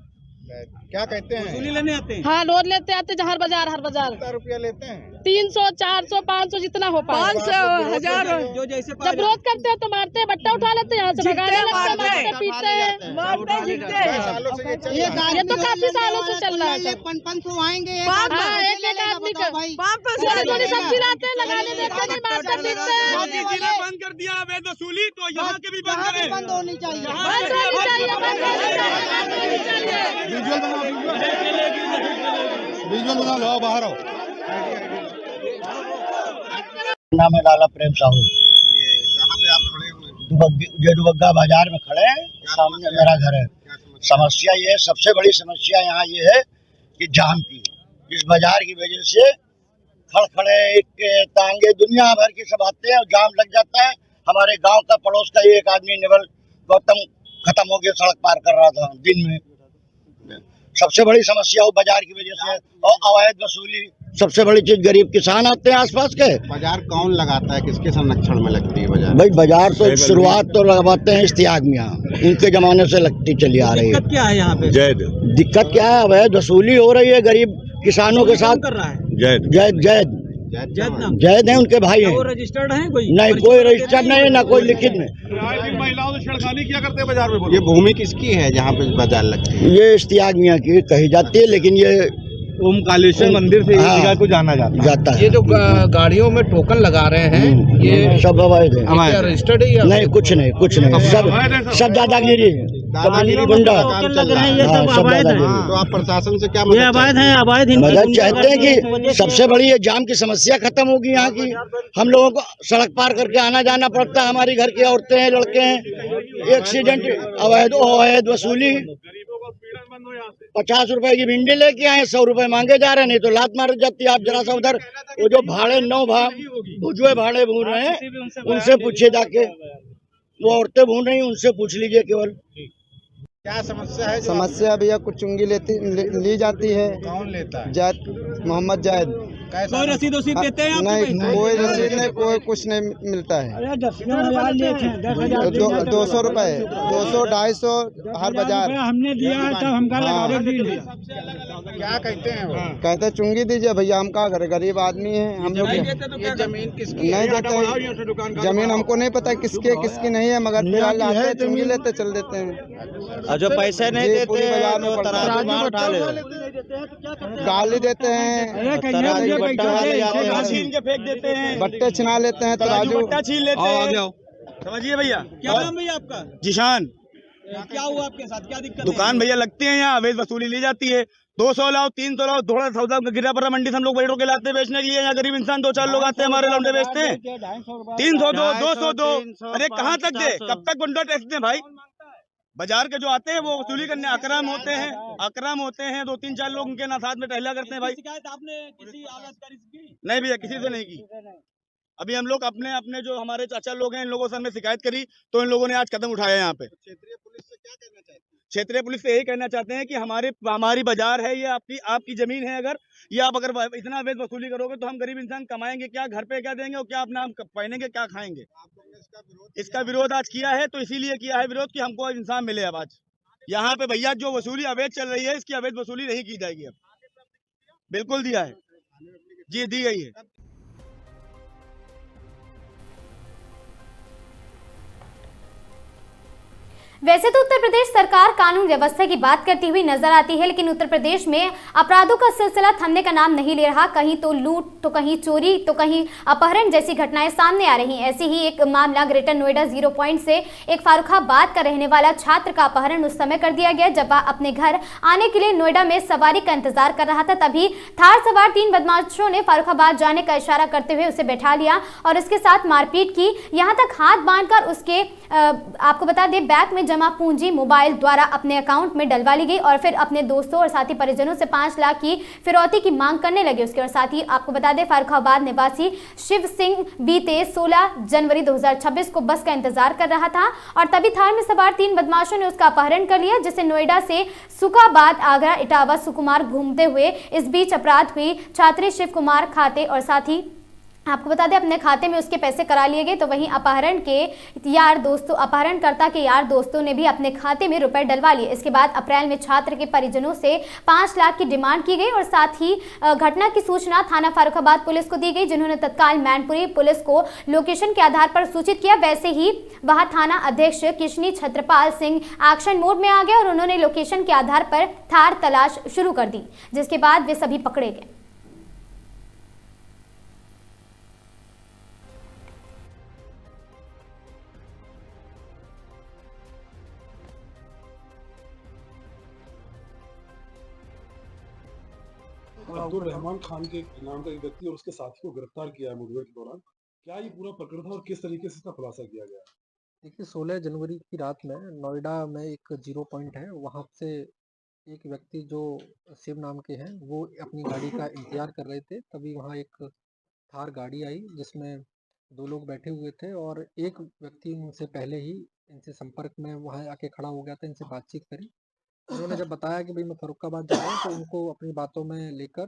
क्या कहते हैं? वसूली लेने आते हैं? हाँ, रोज लेते आते हर बाजार। कितना रुपया लेते हैं? 300, 400, 500 जितना हो पाए। 500, 1000 जो जैसे जब रोज करते हैं तो मारते हैं, बट्टा उठा लेते हैं, यहाँ से भगाने लगते हैं, मारते पीटते हैं। ये तो काफी सालों से चल रहा है। 500 आएंगे एक आदमी का, थोड़ी सब्जी लाते हैं, लगाने देते हैं, मारते पीटते हैं। बंद कर दिया अवैध वसूली, तो यहाँ के भी बंद करें। बंद होनी चाहिए, बंद होनी चाहिए। विजुअल बना लो, बाहर आओ। नाम है लाला प्रेम साहू। कहाँ पे आप खड़े हुए? दुबग्गा बाजार में खड़े हैं, सामने मेरा घर है। समस्या ये है, सबसे बड़ी समस्या यहाँ ये है कि जाम की, इस बाजार की वजह से खड़खड़े तांगे दुनिया भर की सब आते हैं और जाम लग जाता है। हमारे गांव का पड़ोस का एक आदमी निवल गौतम खत्म हो गया, सड़क पार कर रहा था दिन में। सबसे बड़ी समस्या वो बाजार की वजह से और अवैध वसूली। सबसे बड़ी चीज गरीब किसान आते हैं आसपास के। बाजार कौन लगाता है, किसके संरक्षण में लगती है बाजार? भाई बाजार तो शुरुआत तो लगवाते हैं इश्तियाक मियां, उनके जमाने से लगती चली आ रही है। दिक्कत क्या है यहाँ पे? जैद दिक्कत क्या है, अवैध वसूली हो रही है गरीब किसानों के साथ। कर रहा है जैद है, उनके भाई हैं। रजिस्टर्ड है कोई? नहीं, कोई रजिस्टर्ड नहीं, ना कोई लिखित में। महिलाओं से छेड़खानी किया करते हैं बाजार में। ये भूमि किसकी है जहाँ पे बाजार लगती है? ये इश्तियाक मियां की कही जाती है, लेकिन ये ओमकालेश्वर मंदिर से इस जगह को जाना जाता है। ये जो गाड़ियों में टोकन लगा रहे हैं, ये सब अवैध है, रजिस्टर्ड है? नहीं, कुछ नहीं, सब दादागिरी है, गुंडा लग रहे हैं, ये सब अवैध है। तो आप प्रशासन से क्या मदद चाहते हैं कि सबसे बड़ी ये जाम की समस्या खत्म होगी यहाँ की। हम लोगों को सड़क पार करके आना जाना पड़ता है, हमारी घर की औरतें हैं, लड़के हैं, एक्सीडेंट, अवैध वसूली। 50 रुपए की भिंडी लेके आए, 100 रुपए मांगे जा रहे हैं, नहीं तो लात मार जाती है। आप जरा सा उधर वो जो भाड़े 9 भुजुए भाड़े भून रहे हैं, उनसे पूछिए जाके, वो औरतें भून रही, उनसे पूछ लीजिए केवल। क्या समस्या है? समस्या भैया कुछ चुंगी ली जाती है। कौन लेता है? जायद, मोहम्मद जायद। कोई रसीद देते हैं? नहीं, कोई रसीद नहीं, कोई कुछ नहीं मिलता है। 200 रुपए, 200, 250 हर बाजार हमने दिया है, तब हम क्या कहते हैं वो? कहते चुंगी दीजिए भैया, हम क्या करें, गरीब आदमी है हम लोग। ये जमीन किसकी नहीं देते, जमीन हमको नहीं पता किसकी नहीं है, मगर फिलहाल आते हैं, चुंगी लेते चल देते हैं। और जो पैसे नहीं देते बाजार में उठा ले, गाली देते हैं, फेंक देते हैं, बट्टे छिना लेते हैं, तराजू छीन लेते हैं। समझिए भैया, क्या नाम भैया आपका? जिशान। क्या हुआ आपके साथ, क्या दिक्कत? दुकान भैया लगती है यहाँ, अवैध वसूली ली जाती है। 200 लाओ 300 लाओ, थोड़ा सौदा गिरा पड़ा मंडी से हम लोग बैठो के लाते बेचने के लिए। यहाँ गरीब इंसान 2-4 लोग आते हैं, हमारे लौंडे बेचते हैं। 300 दो, 200 दो, अरे कहाँ तक दे, कब तक गुंडा टैक्स दे भाई? बाजार के जो आते हैं वो वसूली करने अकराम होते हैं, 2-3-4 लोग उनके ना साथ में टहला करते हैं भाई। शिकायत आपने किसी आला अधिकारी से की? नहीं भैया, किसी से नहीं की। अभी हम लोग अपने अपने जो हमारे चाचा लोग हैं, इन लोगों से हमने शिकायत करी तो इन लोगों ने आज कदम उठाया यहाँ पे। क्षेत्रीय पुलिस से क्या कहना चाहते हैं? क्षेत्रीय पुलिस से यही कहना चाहते हैं कि हमारी बाजार है, ये आपकी जमीन है। अगर ये आप अगर इतना अवैध वसूली करोगे तो हम गरीब इंसान कमाएंगे क्या, घर पे क्या देंगे और क्या अपना हम पहनेंगे, क्या खाएंगे? इसका विरोध आज किया है, तो इसीलिए किया है विरोध कि हमको इंसान मिले। अब आज यहाँ पे भैया जो वसूली अवैध चल रही है, इसकी अवैध वसूली नहीं की जाएगी। अब बिल्कुल दिया है जी, दी गई है। वैसे तो उत्तर प्रदेश सरकार कानून व्यवस्था की बात करती हुई नजर आती है, लेकिन उत्तर प्रदेश में अपराधों का सिलसिला थमने का नाम नहीं ले रहा। कहीं तो लूट, तो कहीं चोरी, तो कहीं अपहरण जैसी घटनाएं सामने आ रही हैं। ऐसी ही एक मामला ग्रेटर नोएडा 0 पॉइंट से एक फारुखाबाद का रहने वाला छात्र का अपहरण उस समय कर दिया गया जब वह अपने घर आने के लिए नोएडा में सवारी का इंतजार कर रहा था। तभी थार सवार 3 बदमाशों ने फारुखाबाद जाने का इशारा करते हुए उसे बैठा लिया और उसके साथ मारपीट की। यहाँ तक हाथ बांधकर उसके आपको बता दें बैग में जमा पूंजी मोबाइल द्वारा अपने अकाउंट में डलवा ली गई और फिर अपने दोस्तों और साथी परिजनों से 5 लाख की फिरौती की मांग करने लगे। उसके और साथ ही आपको बता दें फारुखाबाद निवासी शिव सिंह बीते 16 जनवरी 2026 को बस का इंतजार कर रहा था और तभी थार में सवार 3 बदमाशों ने उसका अपहरण कर लिया, जिसे नोएडा से सुकाबाद, आगरा, इटावा, सुकुमार घूमते हुए इस बीच अपराध हुई। छात्री शिव कुमार खाते और साथ ही आपको बता दें अपने खाते में उसके पैसे करा लिए गए। तो वहीं अपहरणकर्ता के यार दोस्तों ने भी अपने खाते में रुपए डलवा लिए। इसके बाद अप्रैल में छात्र के परिजनों से 5 लाख की डिमांड की गई और साथ ही घटना की सूचना थाना फारुखाबाद पुलिस को दी गई, जिन्होंने तत्काल मैनपुरी पुलिस को लोकेशन के आधार पर सूचित किया। वैसे ही वहां थाना अध्यक्ष किशनी छत्रपाल सिंह एक्शन मोड में आ गए और उन्होंने लोकेशन के आधार पर थार तलाश शुरू कर दी, जिसके बाद वे सभी पकड़े गए। अब्दुल रहमान खान के नाम का एक व्यक्ति और उसके साथी को गिरफ्तार किया है मुठभेड़ के दौरान। क्या ये पूरा प्रकरण था और किस तरीके से इसका खुलासा किया गया? देखिए 16 जनवरी की रात में नोएडा में एक 0 पॉइंट है, वहाँ से एक व्यक्ति जो शिव नाम के हैं वो अपनी गाड़ी का इंतजार कर रहे थे। तभी वहाँ एक थार गाड़ी आई जिसमें 2 लोग बैठे हुए थे और एक व्यक्ति इनसे पहले ही इनसे संपर्क में वहाँ आके खड़ा हो गया था, इनसे बातचीत करी। उन्होंने जब बताया कि भाई मैं फर्रुखाबाद जा रहा हूँ तो उनको अपनी बातों में लेकर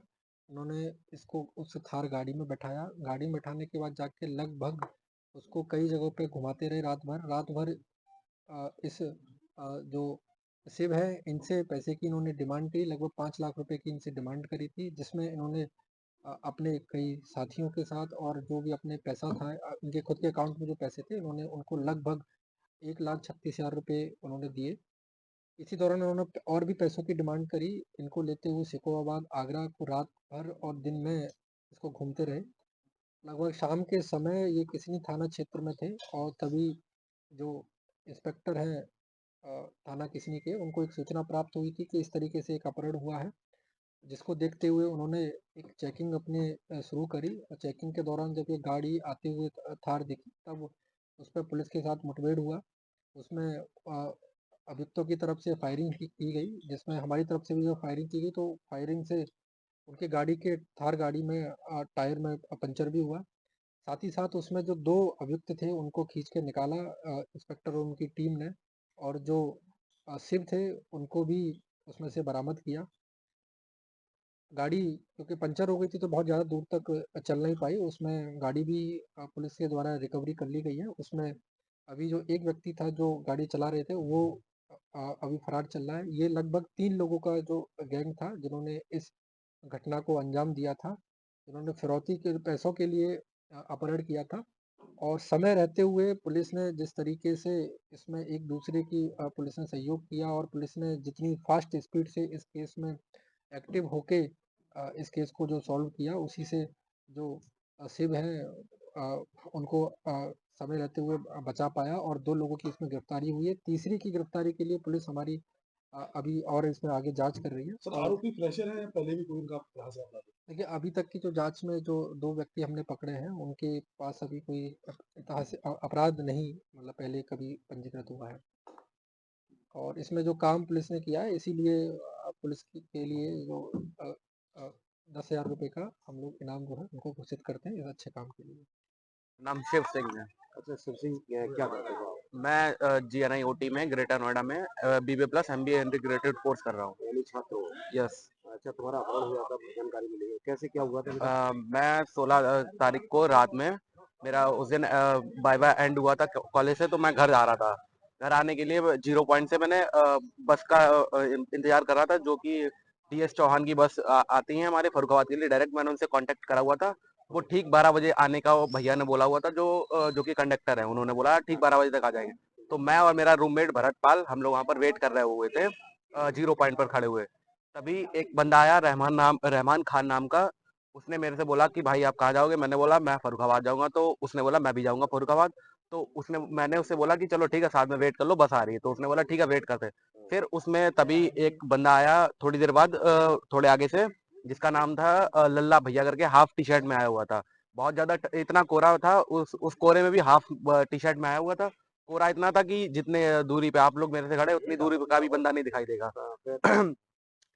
उन्होंने इसको उस थार गाड़ी में बैठाया। गाड़ी में बैठाने के बाद जाके लगभग उसको कई जगहों पे घुमाते रहे रात भर। इस जो शिव है इनसे पैसे की इन्होंने डिमांड की, लगभग 5 लाख रुपए की इनसे डिमांड करी थी, जिसमें इन्होंने अपने कई साथियों के साथ और जो भी अपने पैसा था इनके खुद के अकाउंट में जो पैसे थे इन्होंने उनको लगभग 1,36,000 रुपये उन्होंने दिए। इसी दौरान उन्होंने और भी पैसों की डिमांड करी। इनको लेते हुए सिकोहाबाद, आगरा को रात भर और दिन में इसको घूमते रहे। लगभग शाम के समय ये किसनी थाना क्षेत्र में थे और तभी जो इंस्पेक्टर हैं थाना किसनी के, उनको एक सूचना प्राप्त हुई थी कि इस तरीके से एक अपहरण हुआ है, जिसको देखते हुए उन्होंने एक चेकिंग अपने शुरू करी। और चेकिंग के दौरान जब ये गाड़ी आते हुए थार दिखी तब उस पर पुलिस के साथ मुठभेड़ हुआ। उसमें अभियुक्तों की तरफ से फायरिंग की गई, जिसमें हमारी तरफ से भी जो फायरिंग की गई तो फायरिंग से उनके गाड़ी के थार गाड़ी में टायर में पंचर भी हुआ। साथ ही साथ उसमें जो 2 अभियुक्त थे उनको खींच के निकाला इंस्पेक्टर और उनकी टीम ने, और जो शिव थे उनको भी उसमें से बरामद किया। गाड़ी क्योंकि पंचर हो गई थी तो बहुत ज़्यादा दूर तक चल नहीं पाई, उसमें गाड़ी भी पुलिस के द्वारा रिकवरी कर ली गई है। उसमें अभी जो एक व्यक्ति था जो गाड़ी चला रहे थे वो अभी फरार चल रहा है। ये लगभग 3 लोगों का जो गैंग था जिन्होंने इस घटना को अंजाम दिया था, जिन्होंने फिरौती के पैसों के लिए अपहरण किया था। और समय रहते हुए पुलिस ने जिस तरीके से इसमें एक दूसरे की पुलिस ने सहयोग किया और पुलिस ने जितनी फास्ट स्पीड से इस केस में एक्टिव होके इस केस को जो सॉल्व किया, उसी से जो शिव है उनको समय रहते हुए बचा पाया और 2 लोगों की इसमें गिरफ्तारी हुई है। तीसरी की गिरफ्तारी के लिए पुलिस हमारी अभी और इसमें आगे जांच कर रही है। सर आरोपी फ्रेशर है या पहले भी कोई उनका प्रयास है? देखिए अभी तक की जो जांच में जो 2 व्यक्ति हमने पकड़े हैं उनके पास अभी कोई अपराध नहीं मतलब पहले कभी पंजीकृत हुआ है और इसमें जो काम पुलिस ने किया है इसीलिए पुलिस के लिए जो 10,000 रुपये का हम लोग इनाम जो है उनको घोषित करते हैं इस अच्छे काम के लिए। नाम शिव सिंह है। अच्छा शिव सिंह क्या करते हो? मैं GNIOT में ग्रेटर नोएडा में BBA+ MBA इंटीग्रेटेड कोर्स कर रहा हूँ। यानी छात्र हो? यस। अच्छा तुम्हारा अपहरण हुआ था, जानकारी मिली है, कैसे क्या हुआ था? मैं 16 तारीख को रात में मेरा उस दिन बाय एंड हुआ था कॉलेज से, तो मैं घर जा रहा था। घर आने के लिए 0 पॉइंट से मैंने बस का इंतजार कर रहा था जो कि DS चौहान की बस आती है हमारे फर्रुखाबाद के लिए डायरेक्ट। मैंने उनसे कांटेक्ट करा हुआ था, वो ठीक 12 बजे आने का वो भैया ने बोला हुआ था जो कि कंडक्टर है, उन्होंने बोला ठीक 12 बजे तक आ जाएंगे। तो मैं और मेरा रूममेट भरतपाल हम लोग वहाँ पर वेट कर रहे हुए थे 0 पॉइंट पर खड़े हुए। तभी एक बंदा आया रहमान खान नाम का, उसने मेरे से बोला कि भाई आप कहाँ जाओगे? मैंने बोला मैं फर्रुखाबाद जाऊंगा। तो उसने बोला मैं भी जाऊंगा फर्रुखाबाद। तो मैंने उससे बोला कि चलो ठीक है साथ में वेट कर लो, बस आ रही है। तो उसने बोला ठीक है वेट करते। फिर उसमें तभी एक बंदा आया थोड़ी देर बाद थोड़े आगे से, जिसका नाम था लल्ला भैया करके, हाफ टी शर्ट में आया हुआ था। बहुत ज्यादा इतना कोहरा था, उस कोहरे में भी हाफ टी शर्ट में आया हुआ था। कोहरा इतना था कि जितने दूरी पे आप लोग मेरे से खड़े उतनी दूरी का भी बंदा नहीं दिखाई देगा।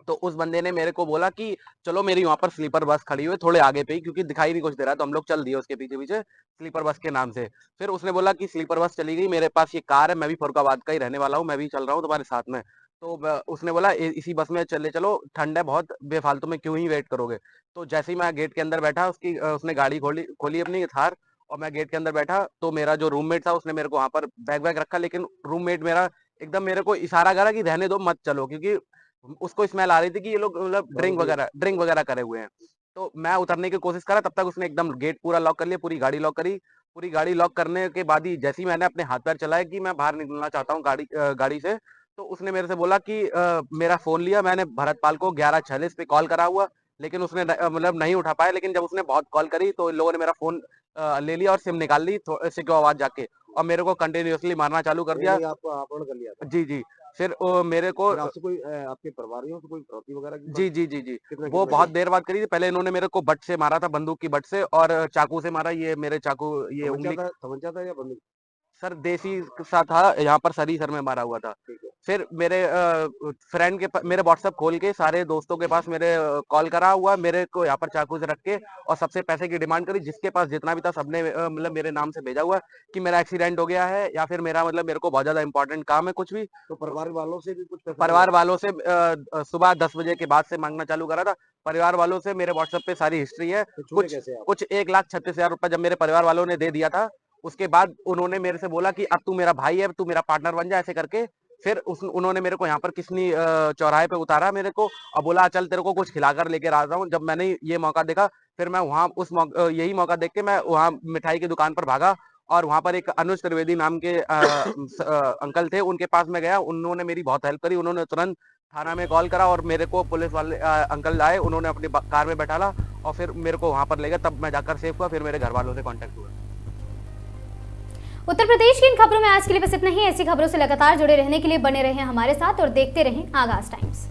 तो उस बंदे ने मेरे को बोला कि चलो मेरी वहां पर स्लीपर बस खड़ी हुई थोड़े आगे पे ही, क्योंकि दिखाई नहीं कुछ दे रहा, तो हम लोग चल दिए उसके पीछे पीछे स्लीपर बस के नाम से। फिर उसने बोला कि स्लीपर बस चली गई, मेरे पास ये कार है, मैं भी फर्रुखाबाद का ही रहने वाला हूँ, मैं भी चल रहा हूँ तुम्हारे साथ में। तो उसने बोला इसी बस में चले चलो, ठंड है बहुत, बेफालतू में क्यों ही वेट करोगे। तो जैसे ही मैं गेट के अंदर बैठा उसने गाड़ी खोली अपनी थार, और मैं गेट के अंदर बैठा। तो मेरा जो रूममेट था उसने मेरे को वहां पर बैग रखा, लेकिन रूममेट मेरा एकदम मेरे को इशारा करा कि रहने दो मत चलो, क्योंकि उसको स्मेल आ रही थी कि ये लोग मतलब ड्रिंक वगैरह करे हुए हैं। तो मैं उतरने की कोशिश करा, तब तक उसने एकदम गेट पूरा लॉक कर लिया, पूरी गाड़ी लॉक करी। पूरी गाड़ी लॉक करने के बाद ही जैसे ही मैंने अपने हाथ पैर चलाए कि मैं बाहर निकलना चाहता हूँ गाड़ी से, तो उसने मेरे से बोला कि मेरा फोन लिया। मैंने भरतपाल को 11:46 पे कॉल करा हुआ, लेकिन उसने मतलब नहीं उठा पाया। लेकिन जब उसने बहुत कॉल करी तो इन लोगों ने मेरा फोन ले लिया और सिम निकाल ली सिक्योर आवाज जाके, और मेरे को कंटिन्यूअसली मारना चालू कर दिया। आपको अपहरण कर लिया था? जी। फिर मेरे को आपसे कोई आपके परिवारियों से कोई फिरौती वगैरह की? जी। वो बहुत देर बाद करी थी। पहले इन्होंने मेरे को बट से मारा था, बंदूक की बट से, और चाकू से मारा। ये मेरे चाकू ये उंगली तमंचा था या बंदूक? सर देसी सा था, यहाँ पर सर में मारा हुआ था। फिर मेरे फ्रेंड के मेरे व्हाट्सएप खोल के सारे दोस्तों के पास मेरे कॉल करा हुआ, मेरे को यहाँ पर चाकू से रख के और सबसे पैसे की डिमांड करी। जिसके पास जितना भी था सबने मतलब मेरे नाम से भेजा हुआ कि मेरा एक्सीडेंट हो गया है, या फिर मेरा मतलब मेरे को बहुत ज्यादा इंपॉर्टेंट काम है कुछ भी। तो परिवार वालों से भी कुछ? परिवार वालों से सुबह 10 बजे के बाद से मांगना चालू करा था। परिवार वालों से मेरे व्हाट्सएप पे सारी हिस्ट्री है। कुछ 1,36,000 रुपए जब मेरे परिवार वालों ने दे दिया था, उसके बाद उन्होंने मेरे से बोला कि अब तू मेरा भाई है, तू मेरा पार्टनर बन जा, ऐसे करके। फिर उन्होंने मेरे को यहाँ पर किसनी चौराहे पे उतारा मेरे को, और बोला चल तेरे को कुछ खिलाकर लेकर आ रहा हूँ। जब मैंने ये मौका देखा, फिर मैं वहाँ यही मौका देख के मैं वहाँ मिठाई की दुकान पर भागा, और वहाँ पर एक अनुज त्रिवेदी नाम के अंकल थे, उनके पास में गया। उन्होंने मेरी बहुत हेल्प करी। उन्होंने तुरंत थाना में कॉल करा और मेरे को पुलिस वाले अंकल आए, उन्होंने अपनी कार में बैठाला और फिर मेरे को वहाँ पर ले गया। तब मैं जाकर सेफ हुआ, फिर मेरे घर वालों से कॉन्टेक्ट हुआ। उत्तर प्रदेश की इन खबरों में आज के लिए बस इतना ही। ऐसी खबरों से लगातार जुड़े रहने के लिए बने रहें हमारे साथ और देखते रहें आगाज टाइम्स।